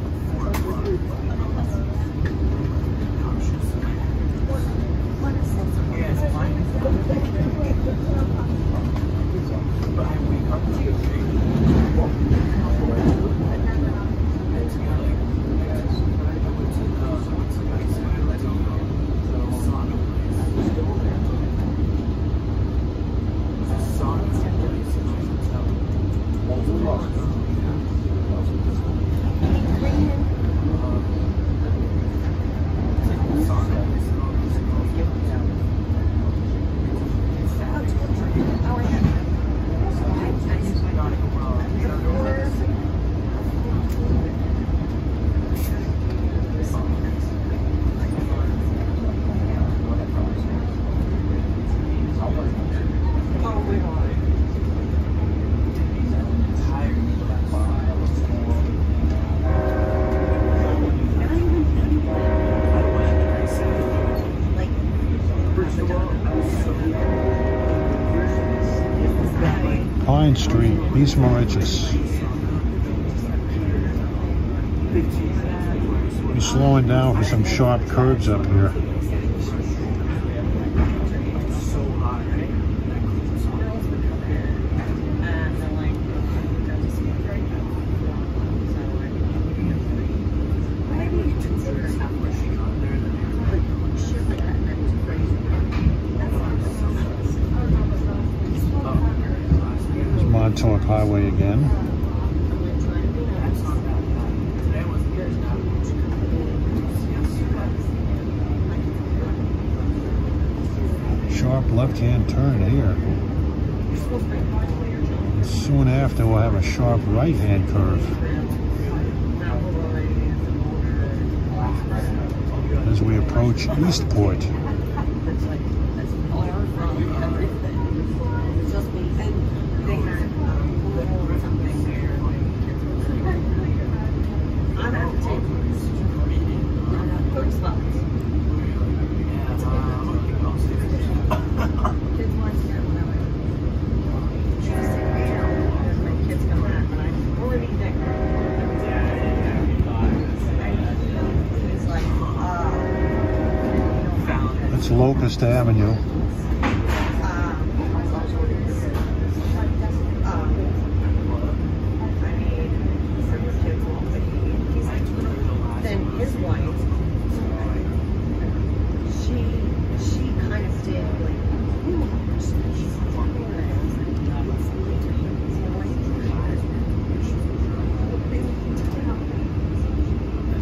Pine Street, East Mauritius. We're slowing down for some sharp curves up here. Montauk Highway again. Sharp left-hand turn here. And soon after we'll have a sharp right-hand curve as we approach Eastport. It's Locust Avenue. Then his wife, she kind of did like,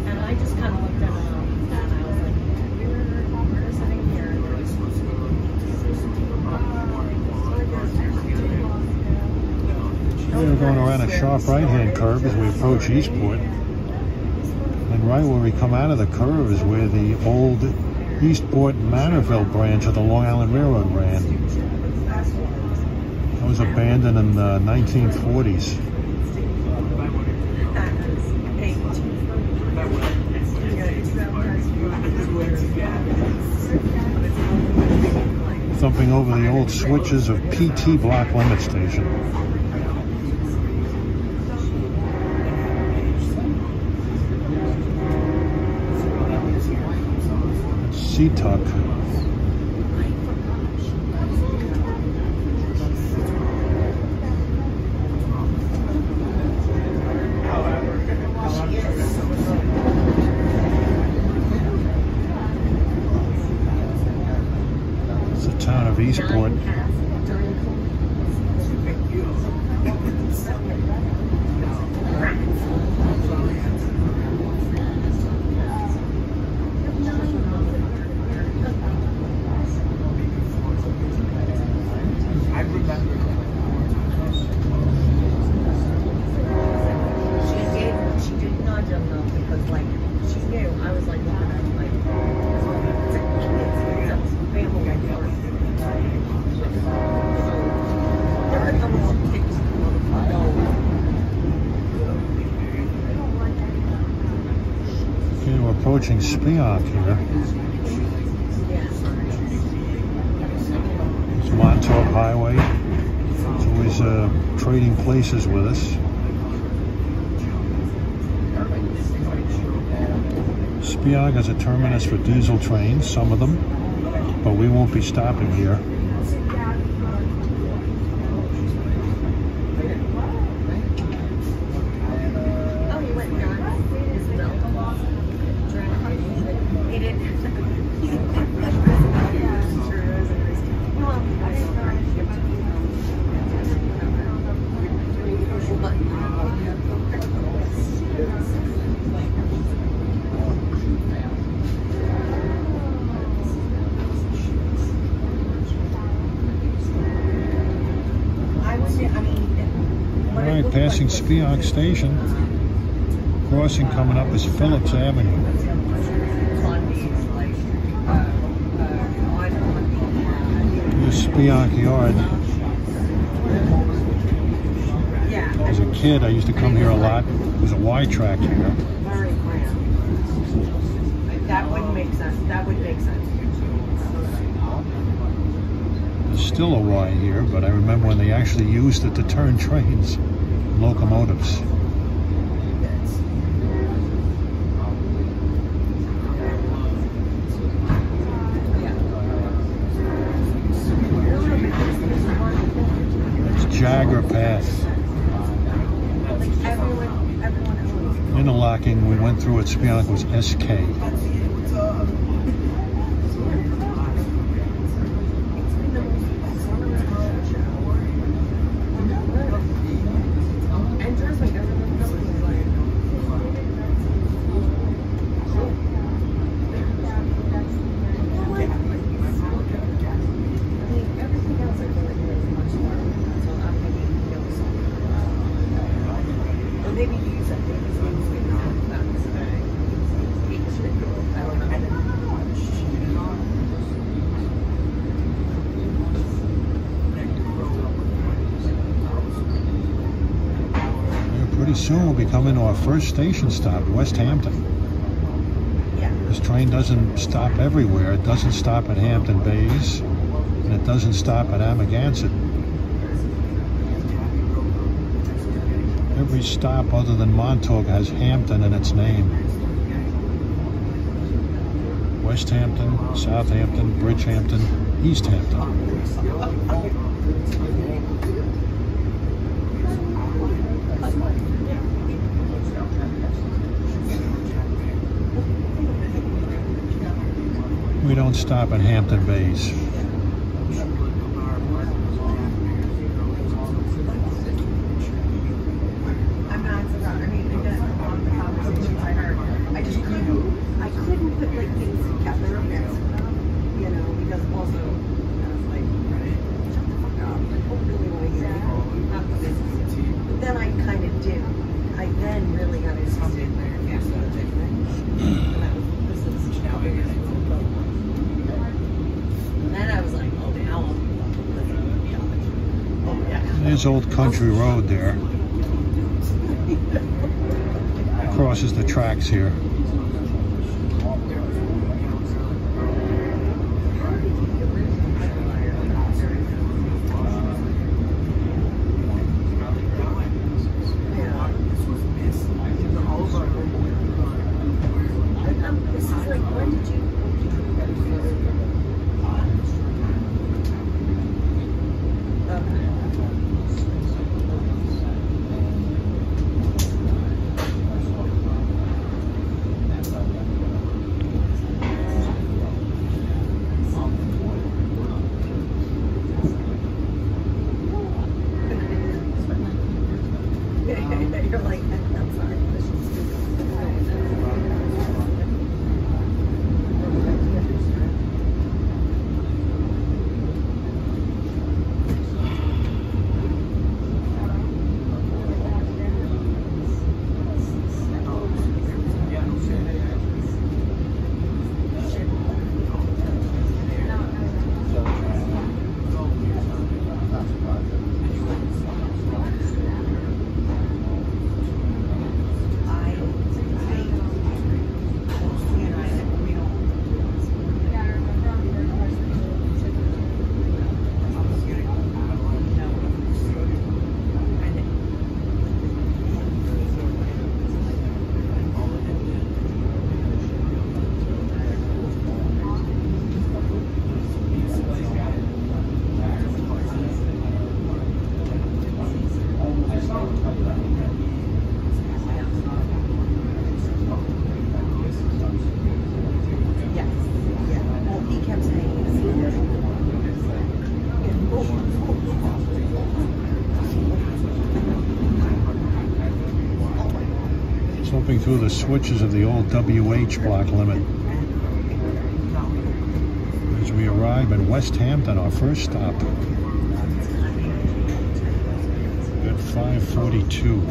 and I just kind of looked at him and I was like, we're sitting here. We're going around a sharp right-hand curve as we approach Eastport. And right where we come out of the curve is where the old Eastport Manorville branch of the Long Island Railroad ran. That was abandoned in the 1940s. Thumping over the old switches of PT Block Limit Station. Tuck. It's the town of Eastport. Approaching Spionk here. It's Montauk Highway. It's always trading places with us. Spionk is a terminus for diesel trains, some of them, but we won't be stopping here. passing Sauerkraut Station. Crossing coming up is Phillips Avenue. Here's Sauerkraut Yard. As a kid, I used to come here a lot. It was a Y track here. Very grand. That wouldn't make sense. That would make sense. There's still a Y here, but I remember when they actually used it to turn trains, locomotives. It's Jagger Path. Interlocking we went through at Sauerkraut was SK. Pretty soon we'll be coming to our first station stop, Westhampton. This train doesn't stop everywhere. It doesn't stop at Hampton Bays, and it doesn't stop at Amagansett. Every stop other than Montauk has Hampton in its name. Westhampton, Southampton, Bridgehampton, Easthampton. We don't stop at Hampton Bays. I'm not surprised. I mean, again, on the conversations I heard, I couldn't put like things together fast enough, you know, because also, I was like, shut the fuck up. I don't really want to hear people talk about this. But then I kind of did. I then really got interested in there fast enough. And I was, this is now bigger than then I was like, oh, now There's Old Country Road there. Crosses the tracks here. this is like, when did you you're like, I'm sorry, this is Slipping through the switches of the old WH block limit. As we arrive in Westhampton, our first stop. Good at 5:42.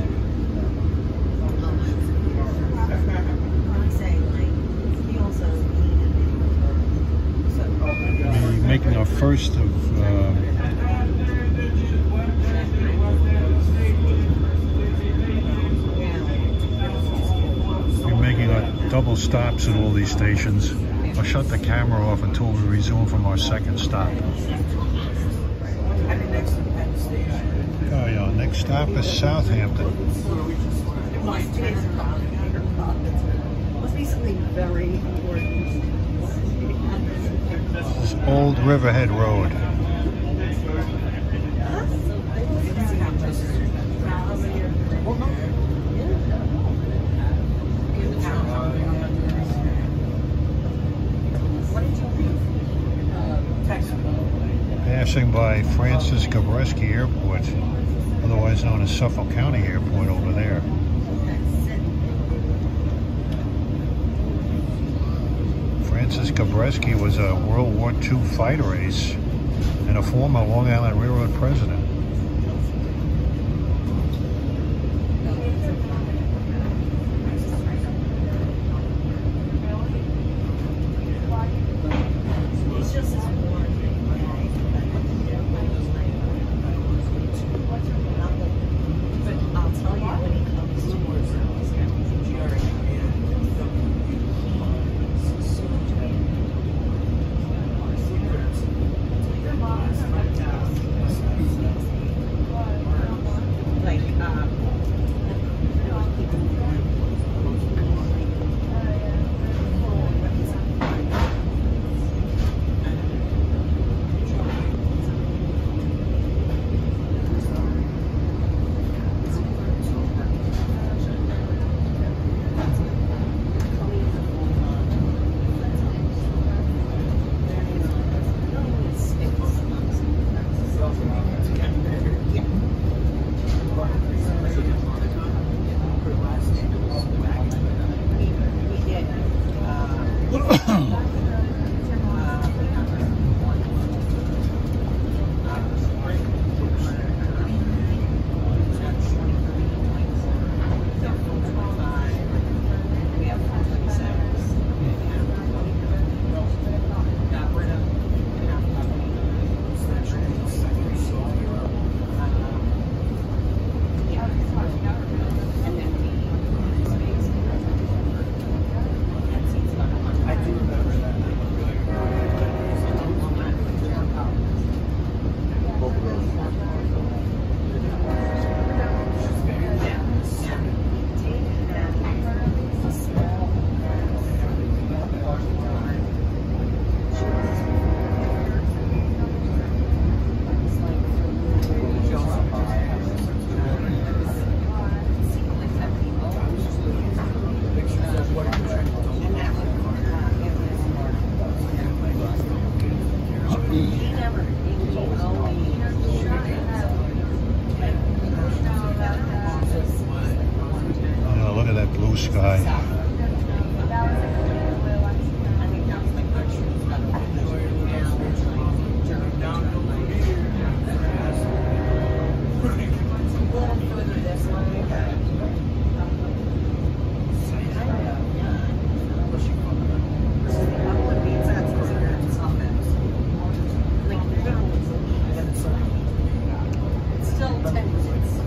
We're making our first of we're making our double stops at all these stations. I'll shut the camera off until we resume from our second stop. Oh yeah, next stop is Southampton. Must be something very important. This is Old Riverhead Road. Passing by Francis Gabreski Airport, otherwise known as Suffolk County Airport over there. Francis Gabreski was a World War II fighter ace and a former Long Island Railroad president. Look at that blue sky.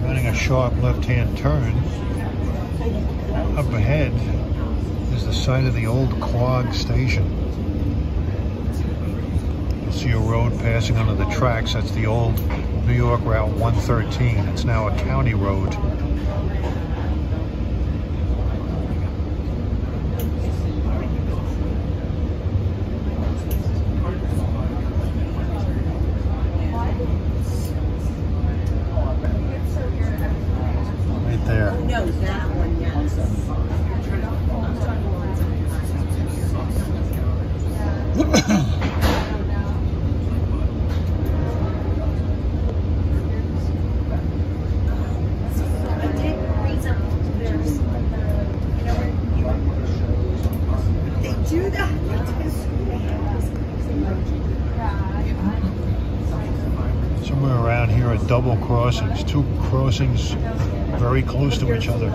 Running a sharp left-hand turn. Up ahead is the site of the old Quag station. You'll see a road passing under the tracks. That's the old New York Route 113. It's now a county road. Right there. No, that one, yes. double crossings, two crossings very close to each other.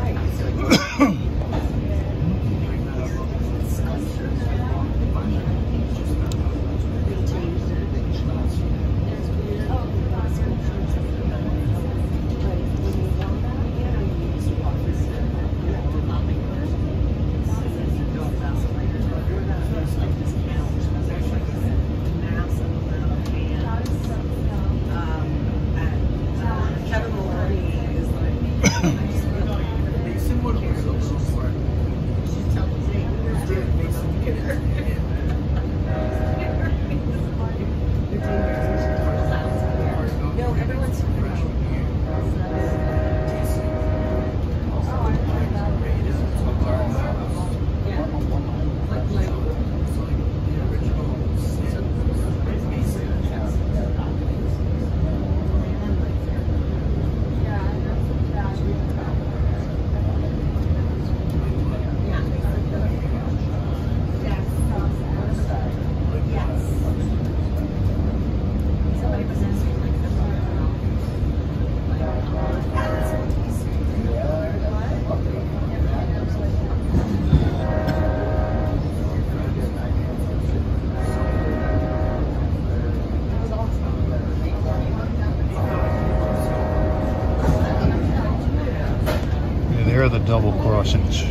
There are the double crossings.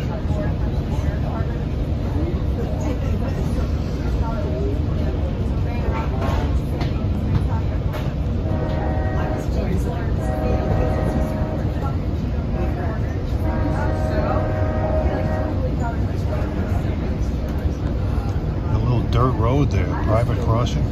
A little dirt road there, private crossing.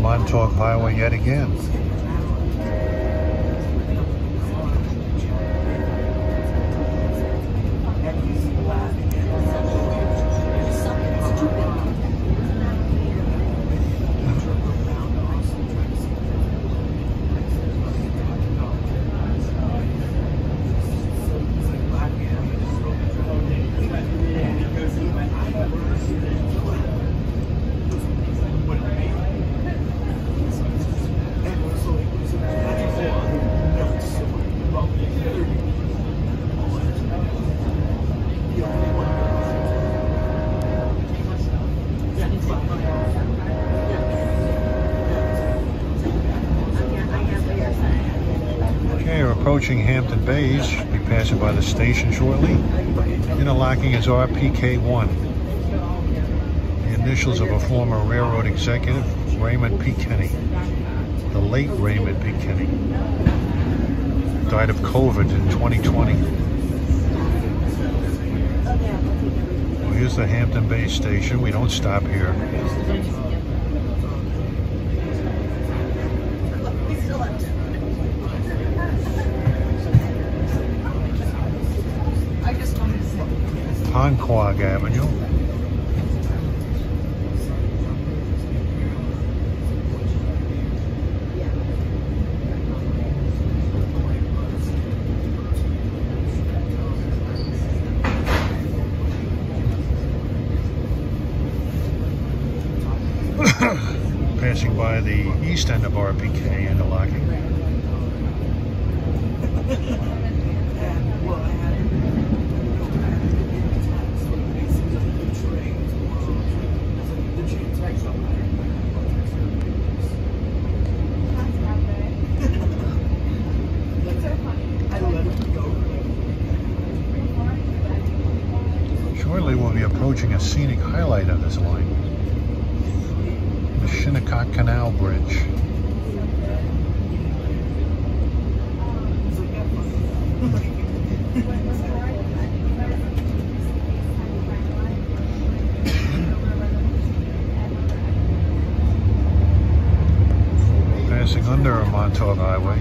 Montauk Highway yet again. Approaching Hampton Bays, be passing by the station shortly. Interlocking is RPK1. The initials of a former railroad executive, Raymond P. Kenny. The late Raymond P. Kenny. Died of COVID in 2020. Well, here's the Hampton Bays station. We don't stop here. Ponquag Avenue. Passing by the east end of RPK interlocking. Shortly we'll be approaching a scenic highlight of this line. The Shinnecock Canal Bridge. Passing under a Montauk Highway.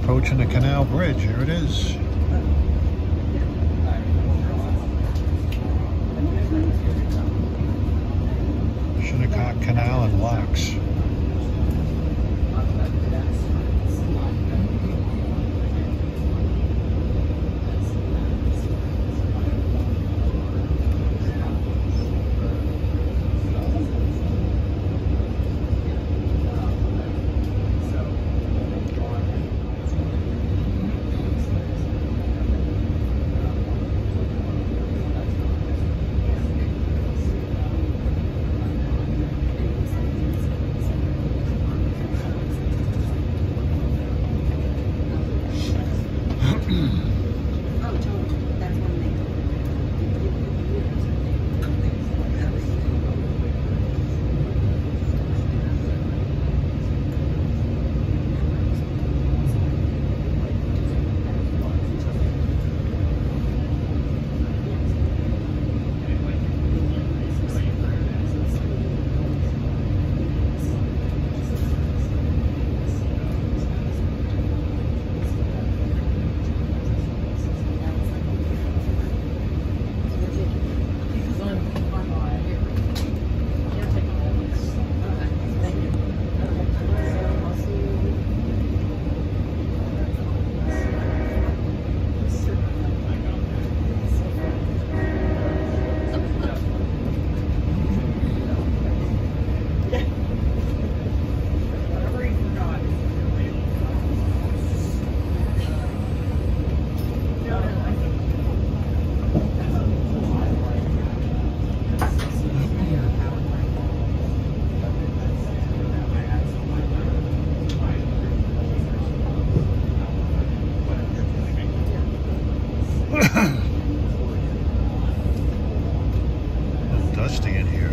Approaching the canal bridge. Here it is. Shinnecock Canal and locks. Dusty in here.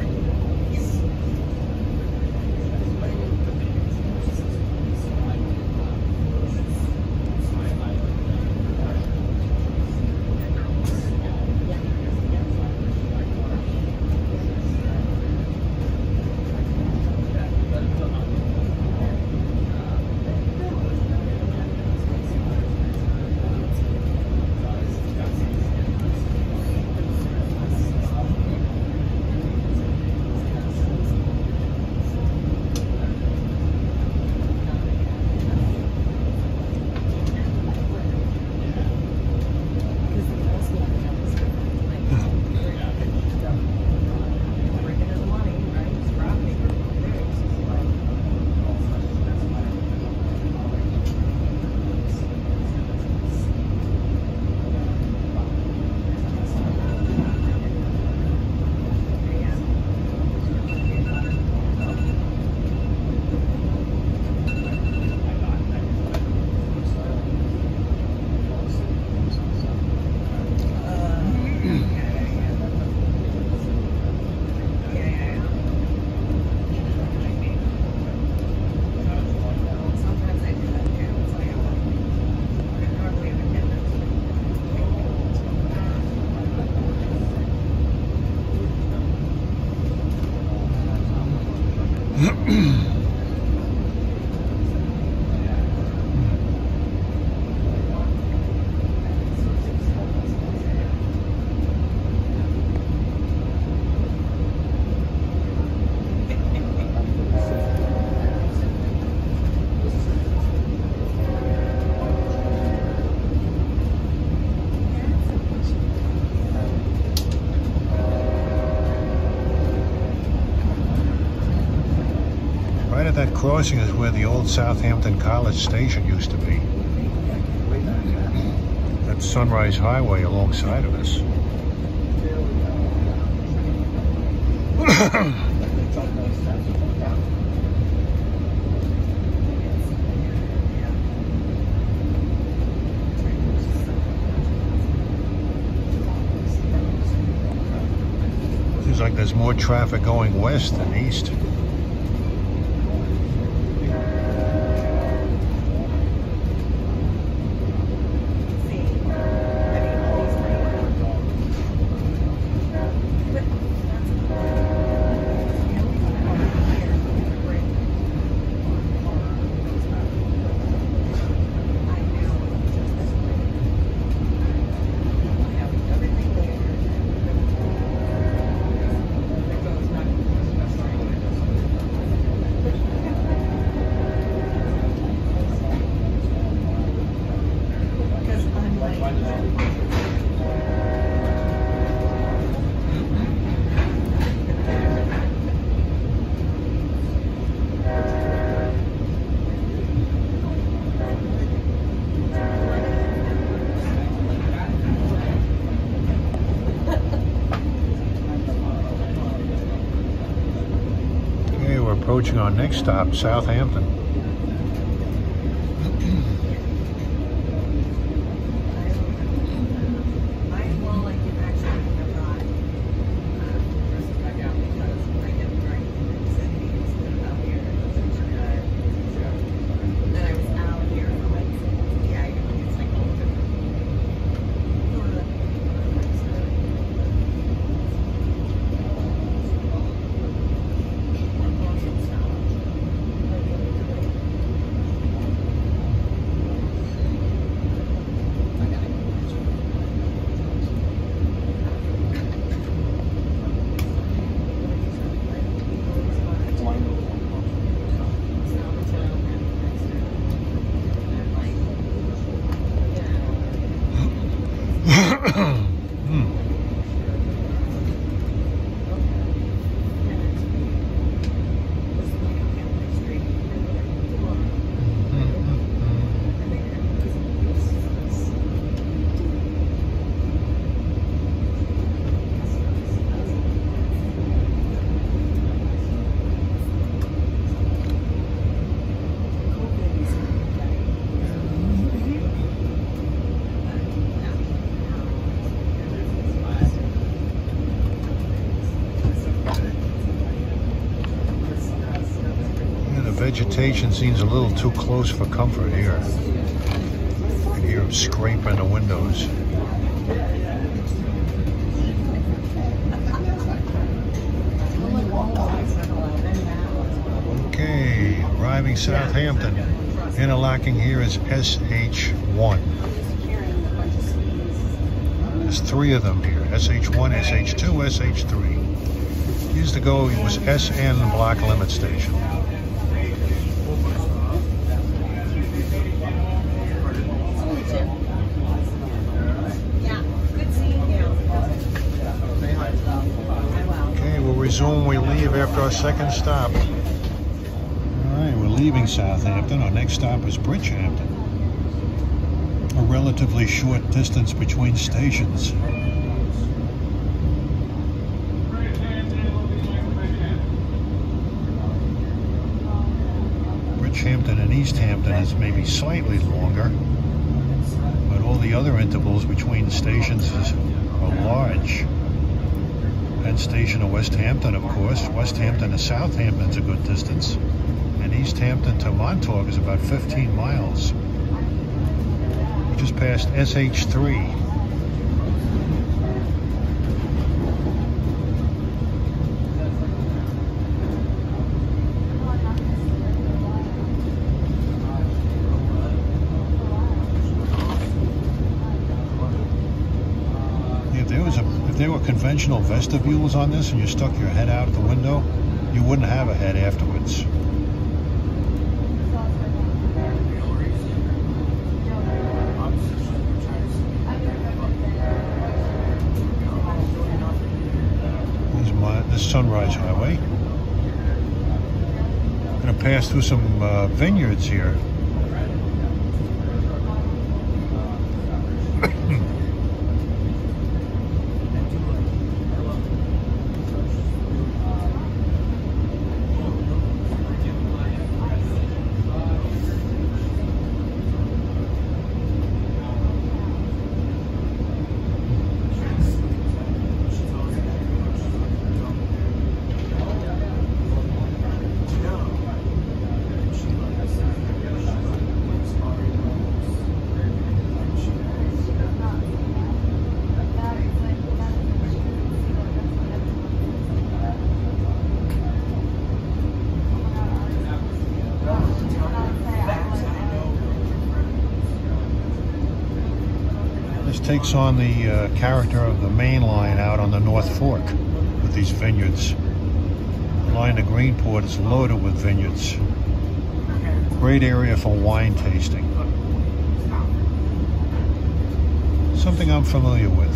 That crossing is where the old Southampton College station used to be. That Sunrise Highway alongside of us. Seems like there's more traffic going west than east. Approaching our next stop, Southampton. Vegetation seems a little too close for comfort here. You can hear them scraping the windows. Okay, arriving Southampton. Interlocking here is SH1. There's 3 of them here. SH1, SH2, SH3. Years ago it was SN block limit station. Resume, we leave after our second stop. Alright, we're leaving Southampton. Our next stop is Bridgehampton. A relatively short distance between stations. Bridgehampton and Easthampton is maybe slightly longer, but all the other intervals between stations are large. Penn Station to Westhampton, of course. Westhampton to Southampton's a good distance. And Easthampton to Montauk is about 15 miles. We just passed SH3. there were conventional vestibules on this and you stuck your head out the window, you wouldn't have a head afterwards. This Sunrise Highway. I'm going to pass through some vineyards here. Takes on the character of the main line out on the North Fork with these vineyards. The line to Greenport is loaded with vineyards. Great area for wine tasting. Something I'm familiar with.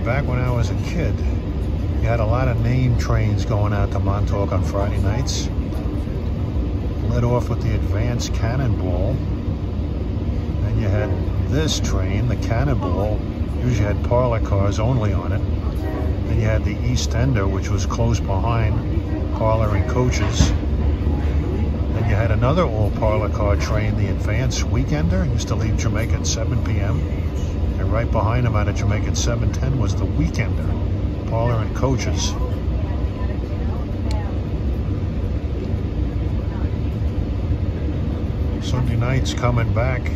Back when I was a kid, you had a lot of name trains going out to Montauk on Friday nights. Led off with the advanced Cannonball. Then you had this train, the Cannonball, usually had parlor cars only on it. Then you had the East Ender, which was close behind parlor and coaches. Then you had another all parlor car train, the advanced Weekender, used to leave Jamaica at 7 p.m. And right behind him out of Jamaica at 7:10 was the Weekender, parlor and coaches. Sunday nights coming back.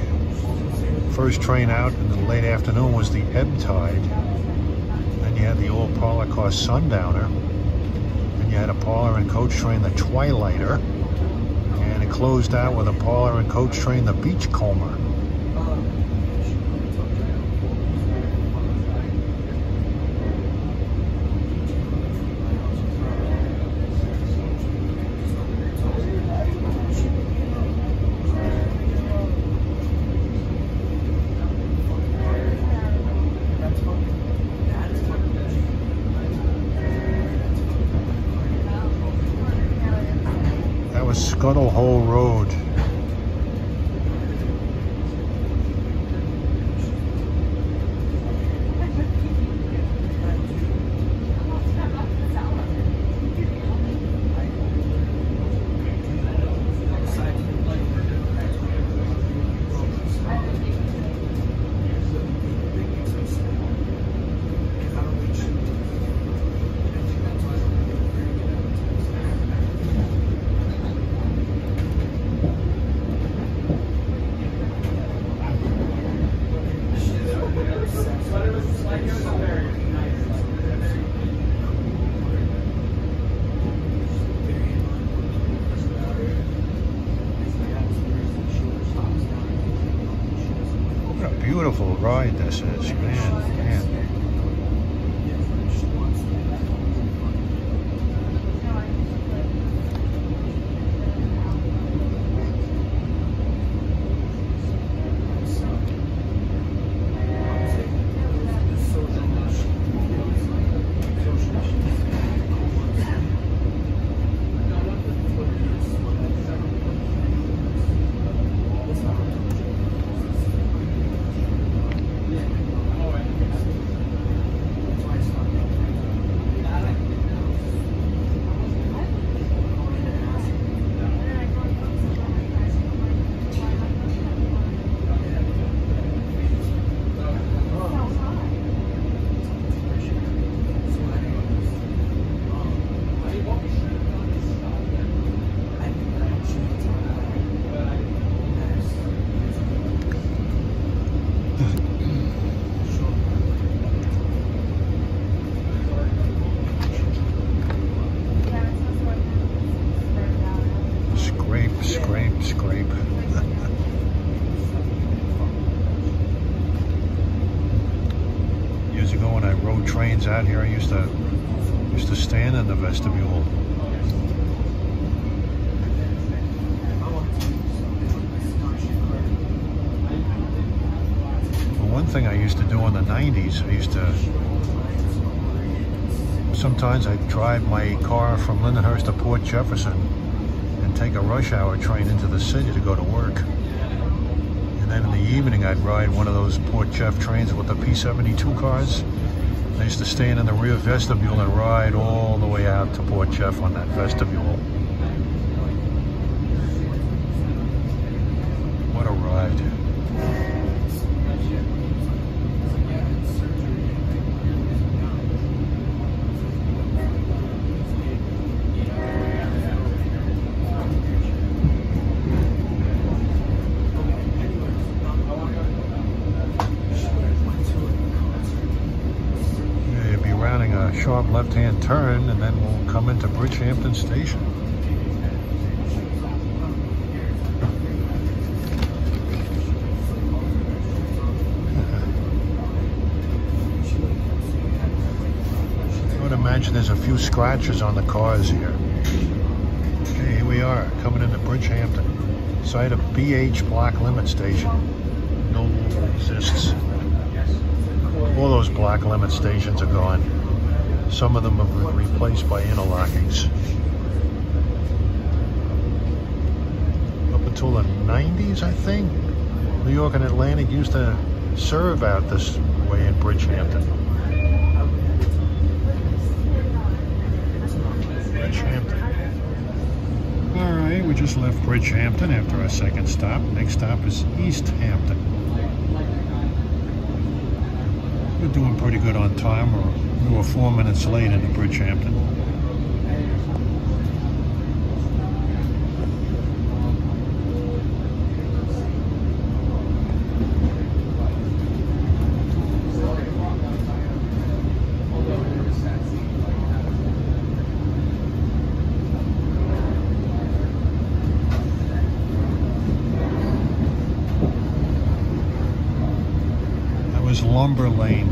First train out in the late afternoon was the Ebb Tide. Then you had the all parlor car Sundowner. Then you had a parlor and coach train, the Twilighter. And it closed out with a parlor and coach train, the Beachcomber. Scuttle Hole Road. beautiful ride this is, man. Scrape. Years ago when I rode trains out here, I used to stand in the vestibule. Well, one thing I used to do in the 90s, sometimes I'd drive my car from Lindenhurst to Port Jefferson and take a rush hour train into the city to go to work. And then in the evening, I'd ride one of those Port Jeff trains with the P-72 cars. I used to stand in the rear vestibule and ride all the way out to Port Jeff on that vestibule. What a ride. Sharp left-hand turn, and then we'll come into Bridgehampton Station. I would imagine there's a few scratches on the cars here. Okay, here we are, coming into Bridgehampton, site of BH Black Limit Station. No longer exists. All those black limit stations are gone. Some of them have been replaced by interlockings. Up until the 90s, I think, New York and Atlantic used to serve out this way in Bridgehampton. Bridgehampton. All right, we just left Bridgehampton after our second stop. Next stop is Easthampton. We're doing pretty good on time. We were 4 minutes late into Bridgehampton. That was Lumber Lane.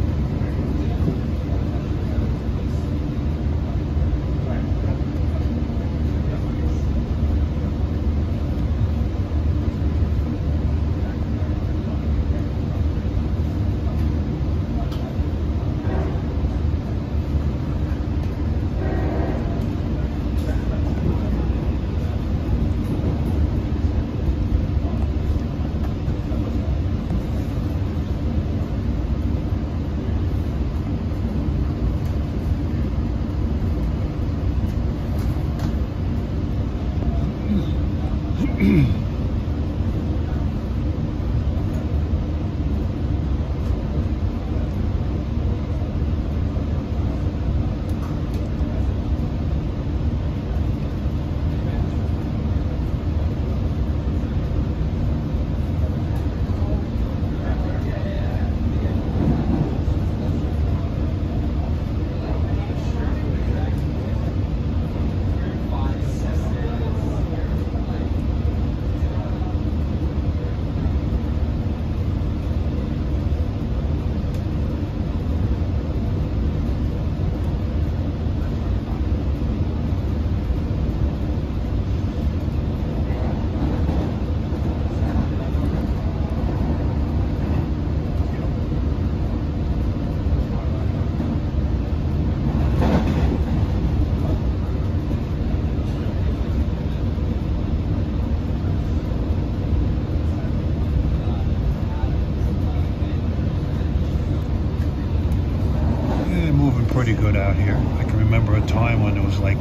time when it was like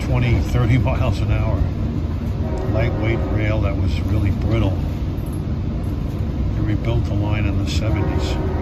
20, 30 miles an hour. Lightweight rail that was really brittle. They rebuilt the line in the 70s.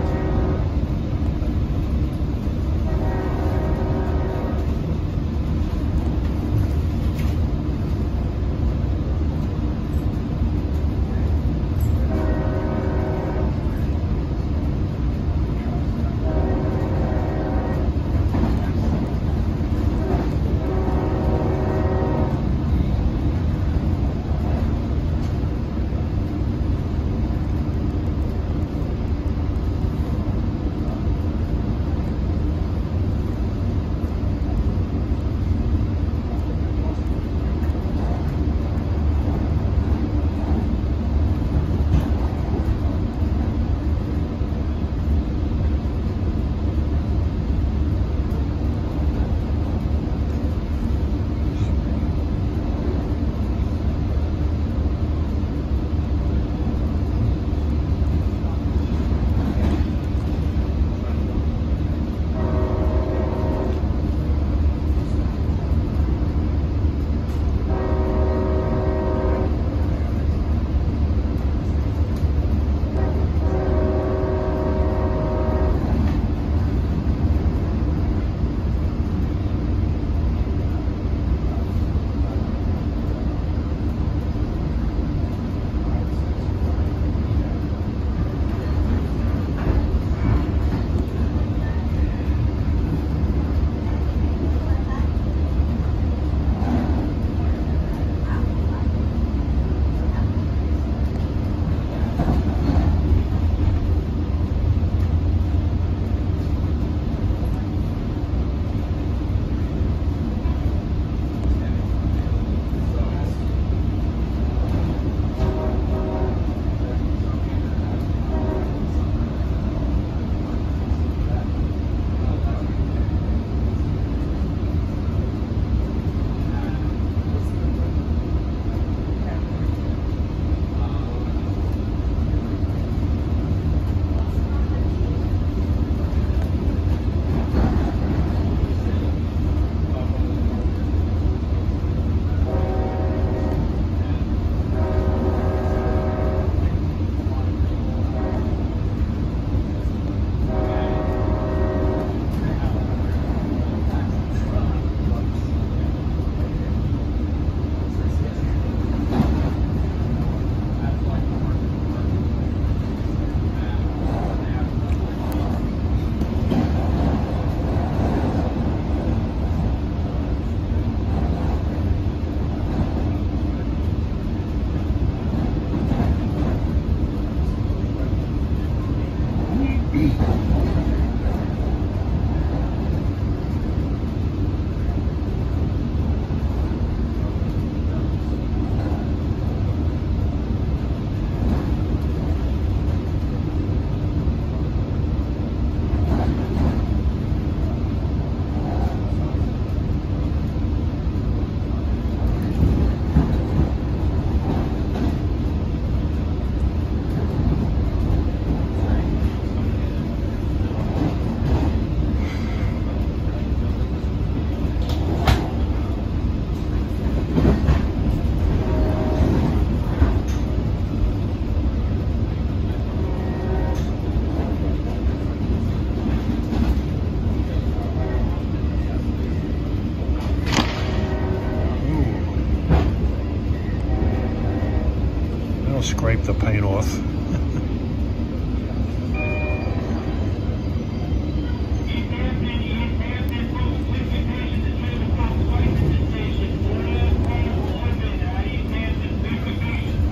Scrape the paint off.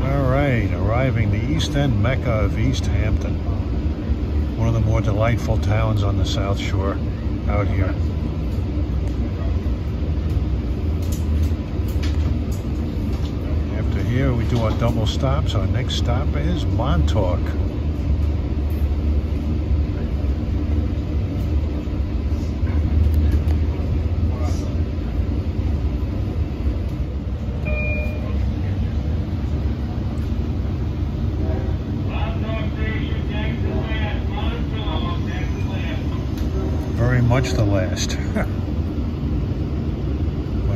All right, arriving the East End Mecca of Westhampton, one of the more delightful towns on the South Shore out here. Here we do our double stops. Our next stop is Montauk. much to last. I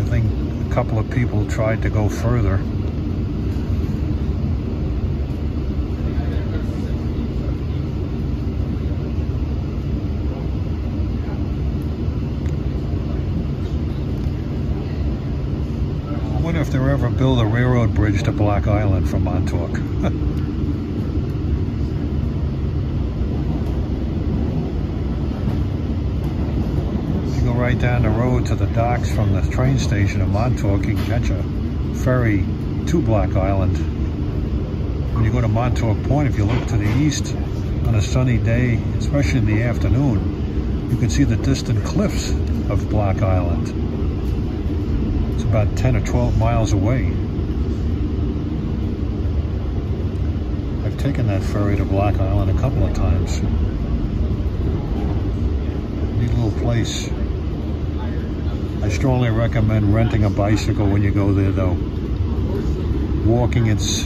think a couple of people tried to go further. I wonder if they'll ever build a railroad bridge to Black Island from Montauk. Right down the road to the docks from the train station in Montauk, you can catch a ferry to Black Island. When you go to Montauk Point, if you look to the east on a sunny day, especially in the afternoon, you can see the distant cliffs of Black Island. It's about 10 or 12 miles away. I've taken that ferry to Black Island a couple of times. Neat little place. I strongly recommend renting a bicycle when you go there, though. Walking, it's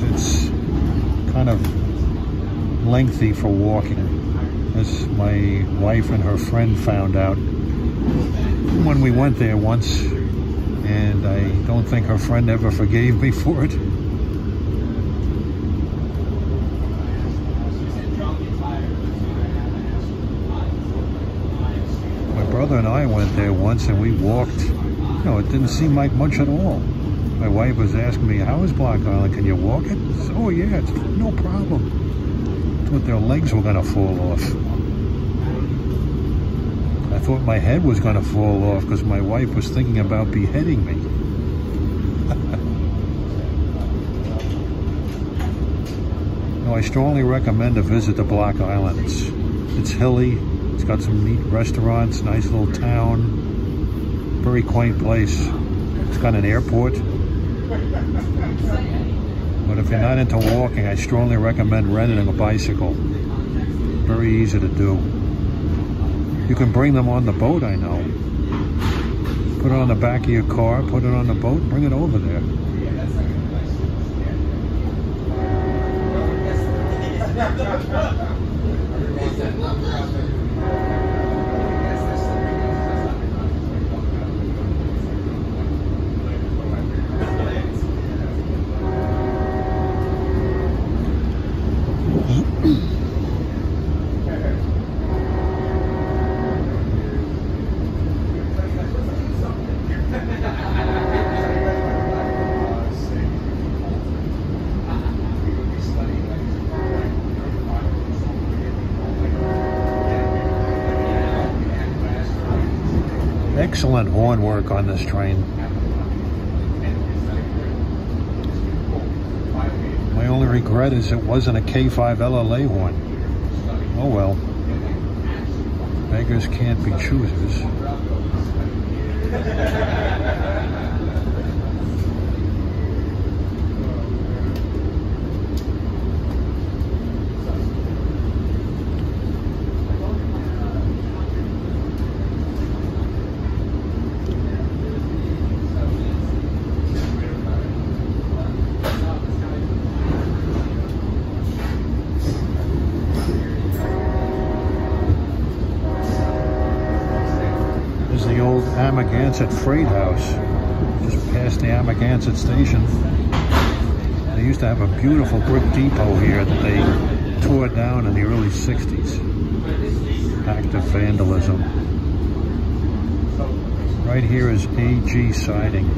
kind of lengthy for walking, as my wife and her friend found out when we went there once, and I don't think her friend ever forgave me for it. My brother and I went there once and we walked. You know, it didn't seem like much at all. My wife was asking me, how is Black Island? Can you walk it? I said, oh yeah, it's no problem. I thought their legs were gonna fall off. I thought my head was gonna fall off because my wife was thinking about beheading me. No, I strongly recommend a visit to Black Island. It's hilly. It's got some neat restaurants, nice little town, very quaint place. It's got an airport. But if you're not into walking, I strongly recommend renting a bicycle. Very easy to do. You can bring them on the boat, I know. Put it on the back of your car, put it on the boat, bring it over there. Excellent horn work on this train. My only regret is it wasn't a K5 LLA horn. Oh well. Beggars can't be choosers. Amagansett Freight House, just past the Amagansett Station. They used to have a beautiful brick depot here that they tore down in the early 60s. Act of vandalism. Right here is AG Siding.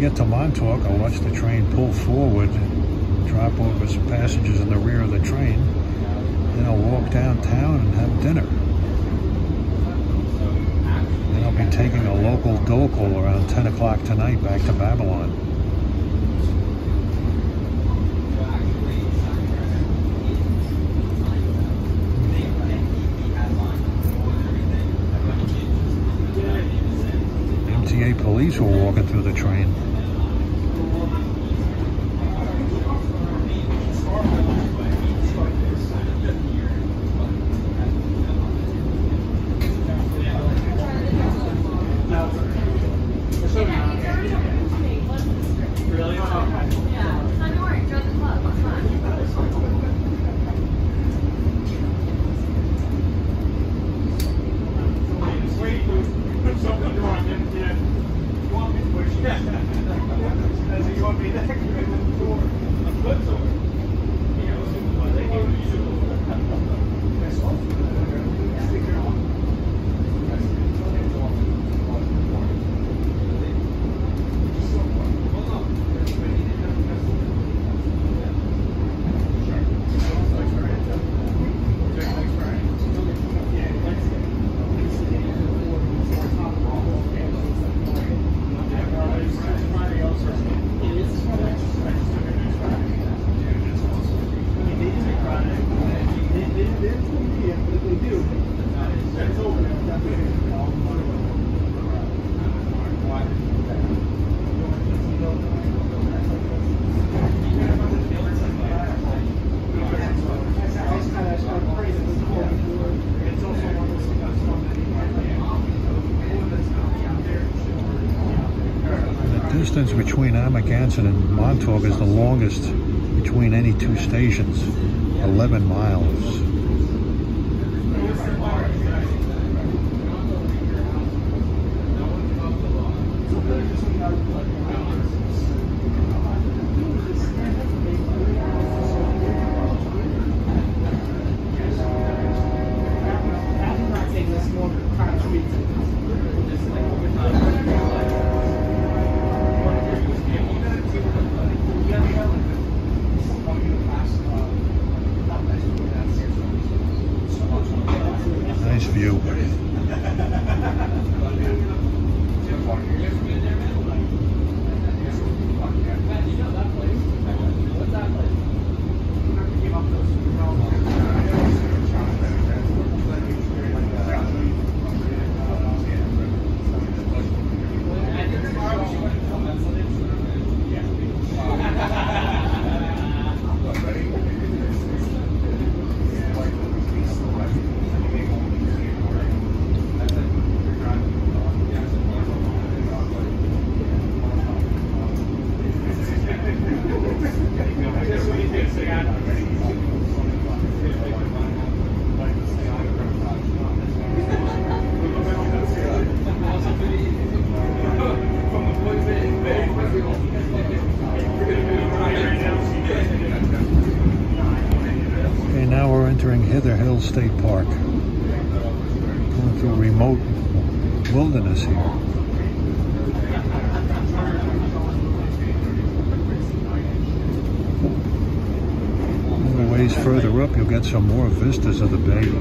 get to Montauk, I'll watch the train pull forward, drop over some passengers in the rear of the train, then I'll walk downtown and have dinner. Then I'll be taking a local local around 10 o'clock tonight back to Babylon. MTA police were walking through the train. The distance between Amagansett and Montauk is the longest between any two stations, 11 miles. Nice view. Okay, now we're entering Hither Hill State Park. Going through remote wilderness here. A ways further up, you'll get some more vistas of the bay.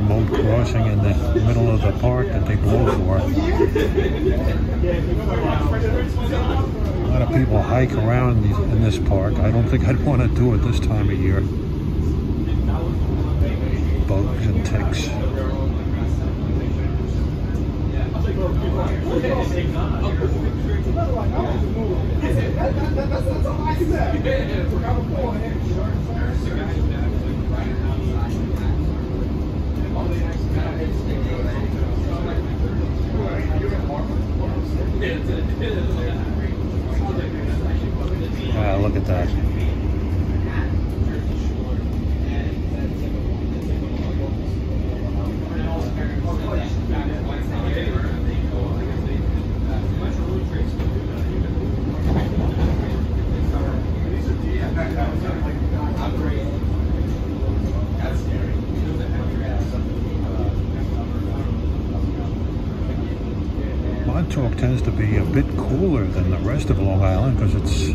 remote crossing in the middle of the park that they blow for. A lot of people hike around in this park. I don't think I'd want to do it this time of year. Bugs and ticks. Ah, look at that. Montauk tends to be a bit cooler than the rest of Long Island because it's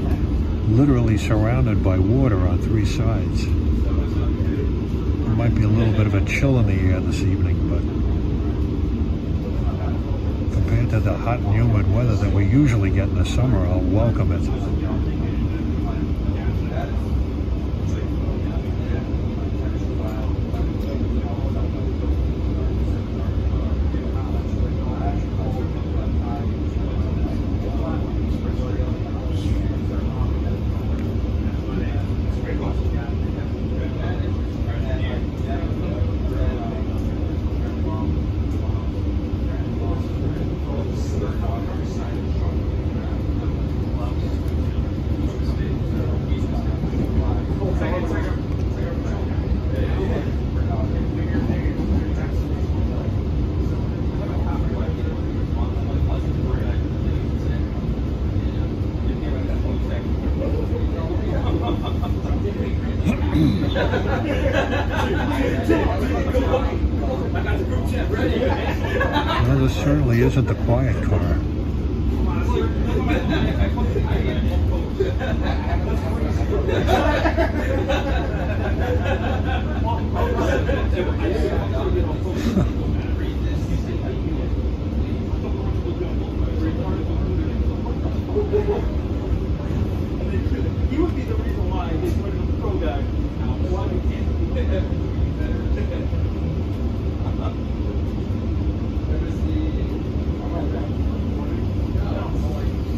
literally surrounded by water on three sides. There might be a little bit of a chill in the air this evening, but compared to the hot and humid weather that we usually get in the summer, I'll welcome it. Well, this certainly isn't the quiet car. He would be the reason why they put him in the pro guy. Why we can't.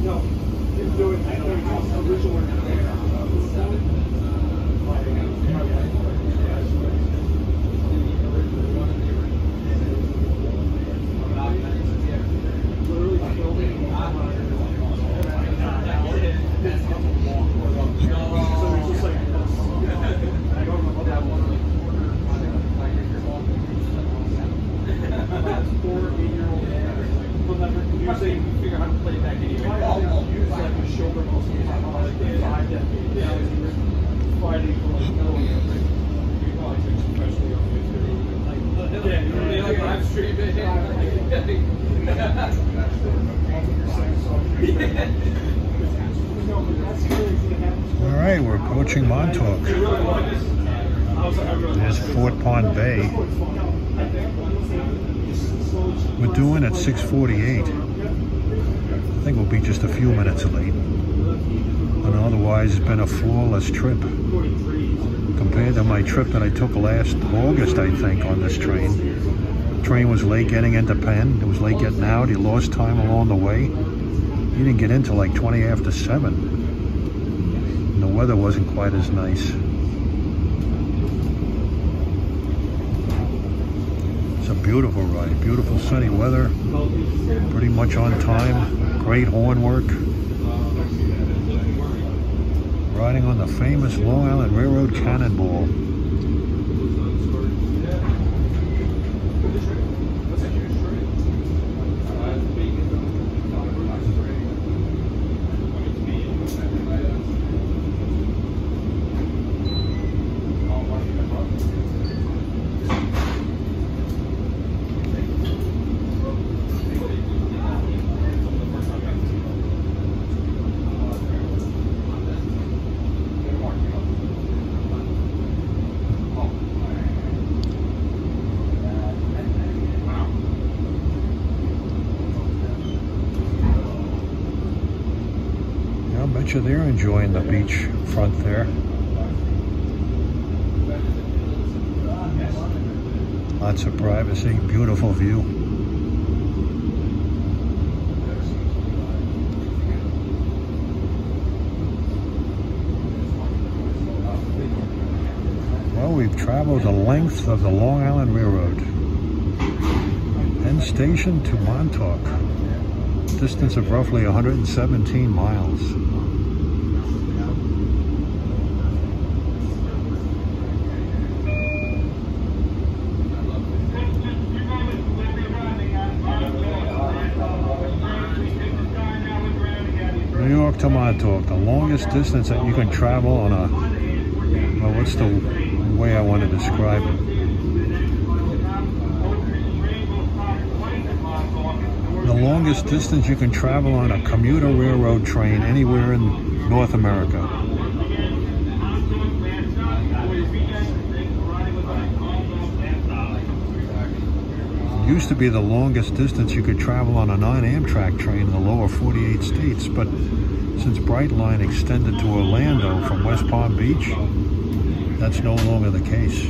No, he's doing original. All right, we're approaching Montauk. There's Fort Pond Bay. We're doing at 6:48. I think we'll be just a few minutes late. And otherwise, it's been a flawless trip. Compared to my trip that I took last August, I think, on this train. The train was late getting into Penn. It was late getting out. He lost time along the way. He didn't get in till like 20 after 7. And the weather wasn't quite as nice. It's a beautiful ride. Beautiful sunny weather. Pretty much on time. Great horn work. Riding on the famous Long Island Railroad Cannonball. Bet you they're enjoying the beach front there. Lots of privacy, beautiful view. Well, we've traveled the length of the Long Island Railroad. Penn Station to Montauk. Distance of roughly 117 miles. New York to Montauk, the longest distance that you can travel on a, well, what's the way I want to describe it? The longest distance you can travel on a commuter railroad train anywhere in North America. It used to be the longest distance you could travel on a non-Amtrak train in the lower 48 states, but since Brightline extended to Orlando from West Palm Beach, that's no longer the case.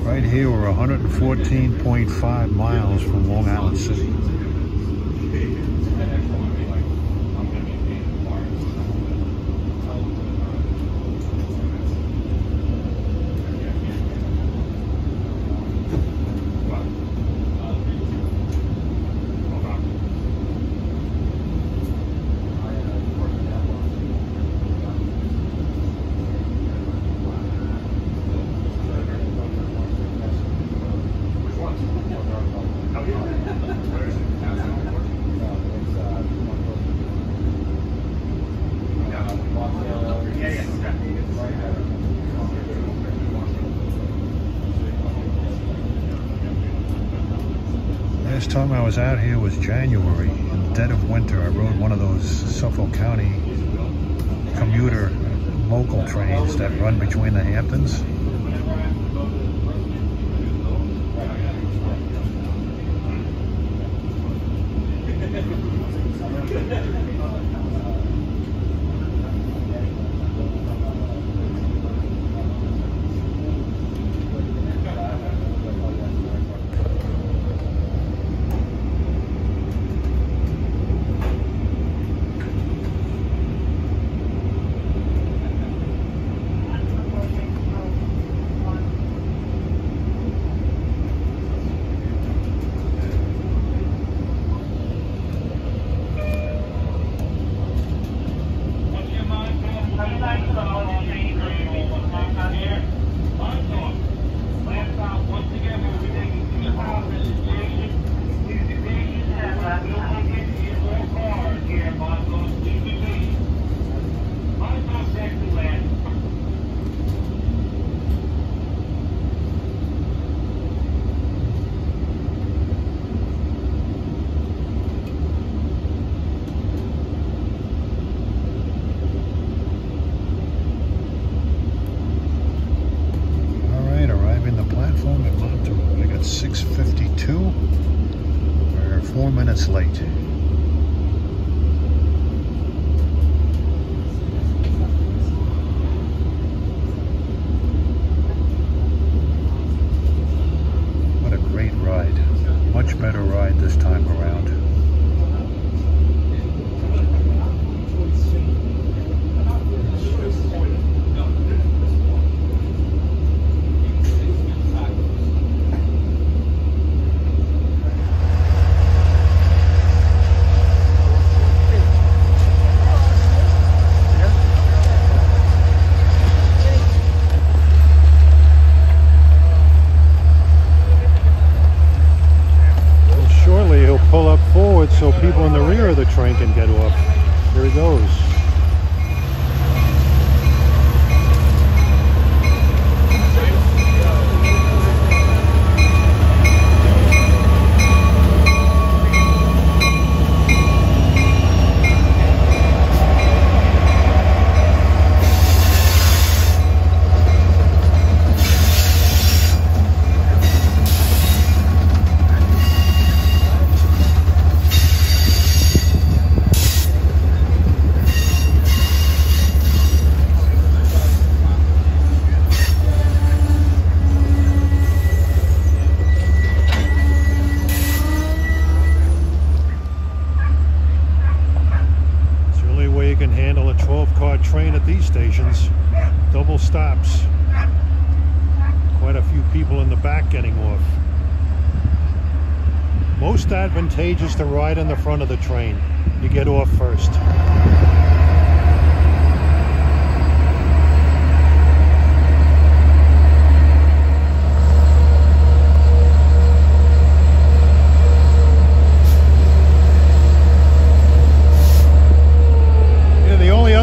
Right here, we're 114.5 miles from Long Island City. Last time I was out here was January, in the dead of winter. I rode one of those Suffolk County commuter local trains that run between the Hamptons. At Montauk. I got 6:52. We're 4 minutes late. What a great ride. Much better ride this time around. 12-car train at these stations. Double stops. Quite a few people in the back getting off. Most advantageous to ride in the front of the train. You get off first.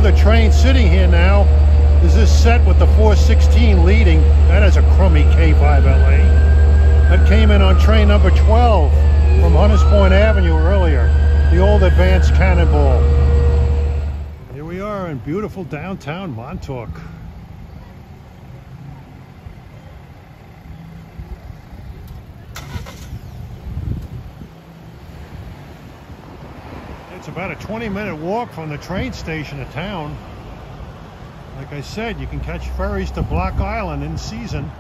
The train sitting here now is this set with the 416 leading. That is a crummy K5LA. That came in on train number 12 from Hunters Point Avenue earlier, the old advanced Cannonball. Here we are in beautiful downtown Montauk. It's about a 20-minute walk from the train station to town. Like I said, you can catch ferries to Block Island in season.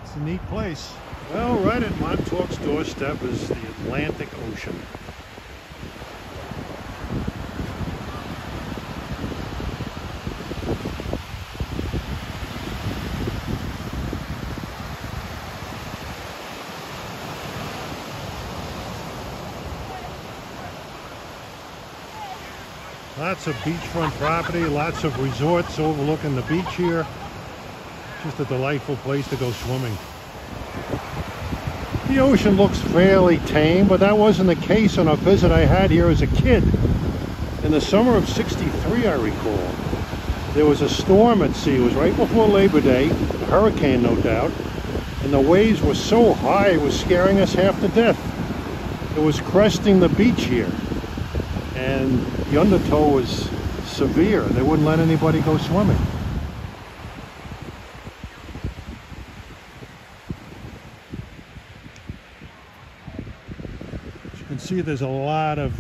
It's a neat place. Well, right at Montauk's doorstep is the Atlantic Ocean. Lots of beachfront property, lots of resorts overlooking the beach here. Just a delightful place to go swimming. The ocean looks fairly tame, but that wasn't the case on a visit I had here as a kid. In the summer of '63, I recall. There was a storm at sea. It was right before Labor Day, a hurricane no doubt, and the waves were so high it was scaring us half to death. It was cresting the beach here, and the undertow was severe. They wouldn't let anybody go swimming. As you can see, there's a lot of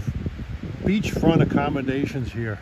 beachfront accommodations here.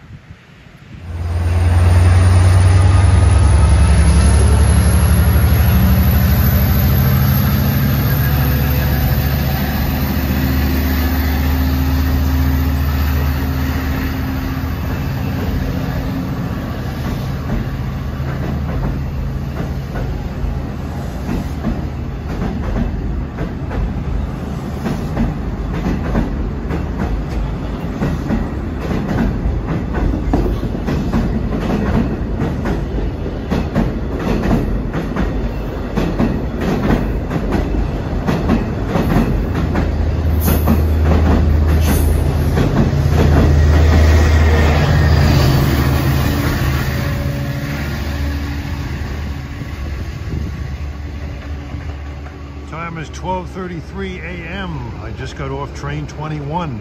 Time is 12:33 a.m. I just got off train 21,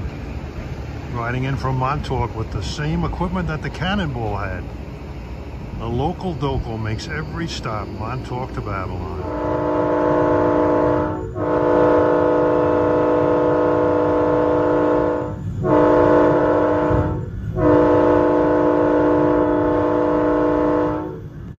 riding in from Montauk with the same equipment that the Cannonball had. A local docal makes every stop, Montauk to Babylon.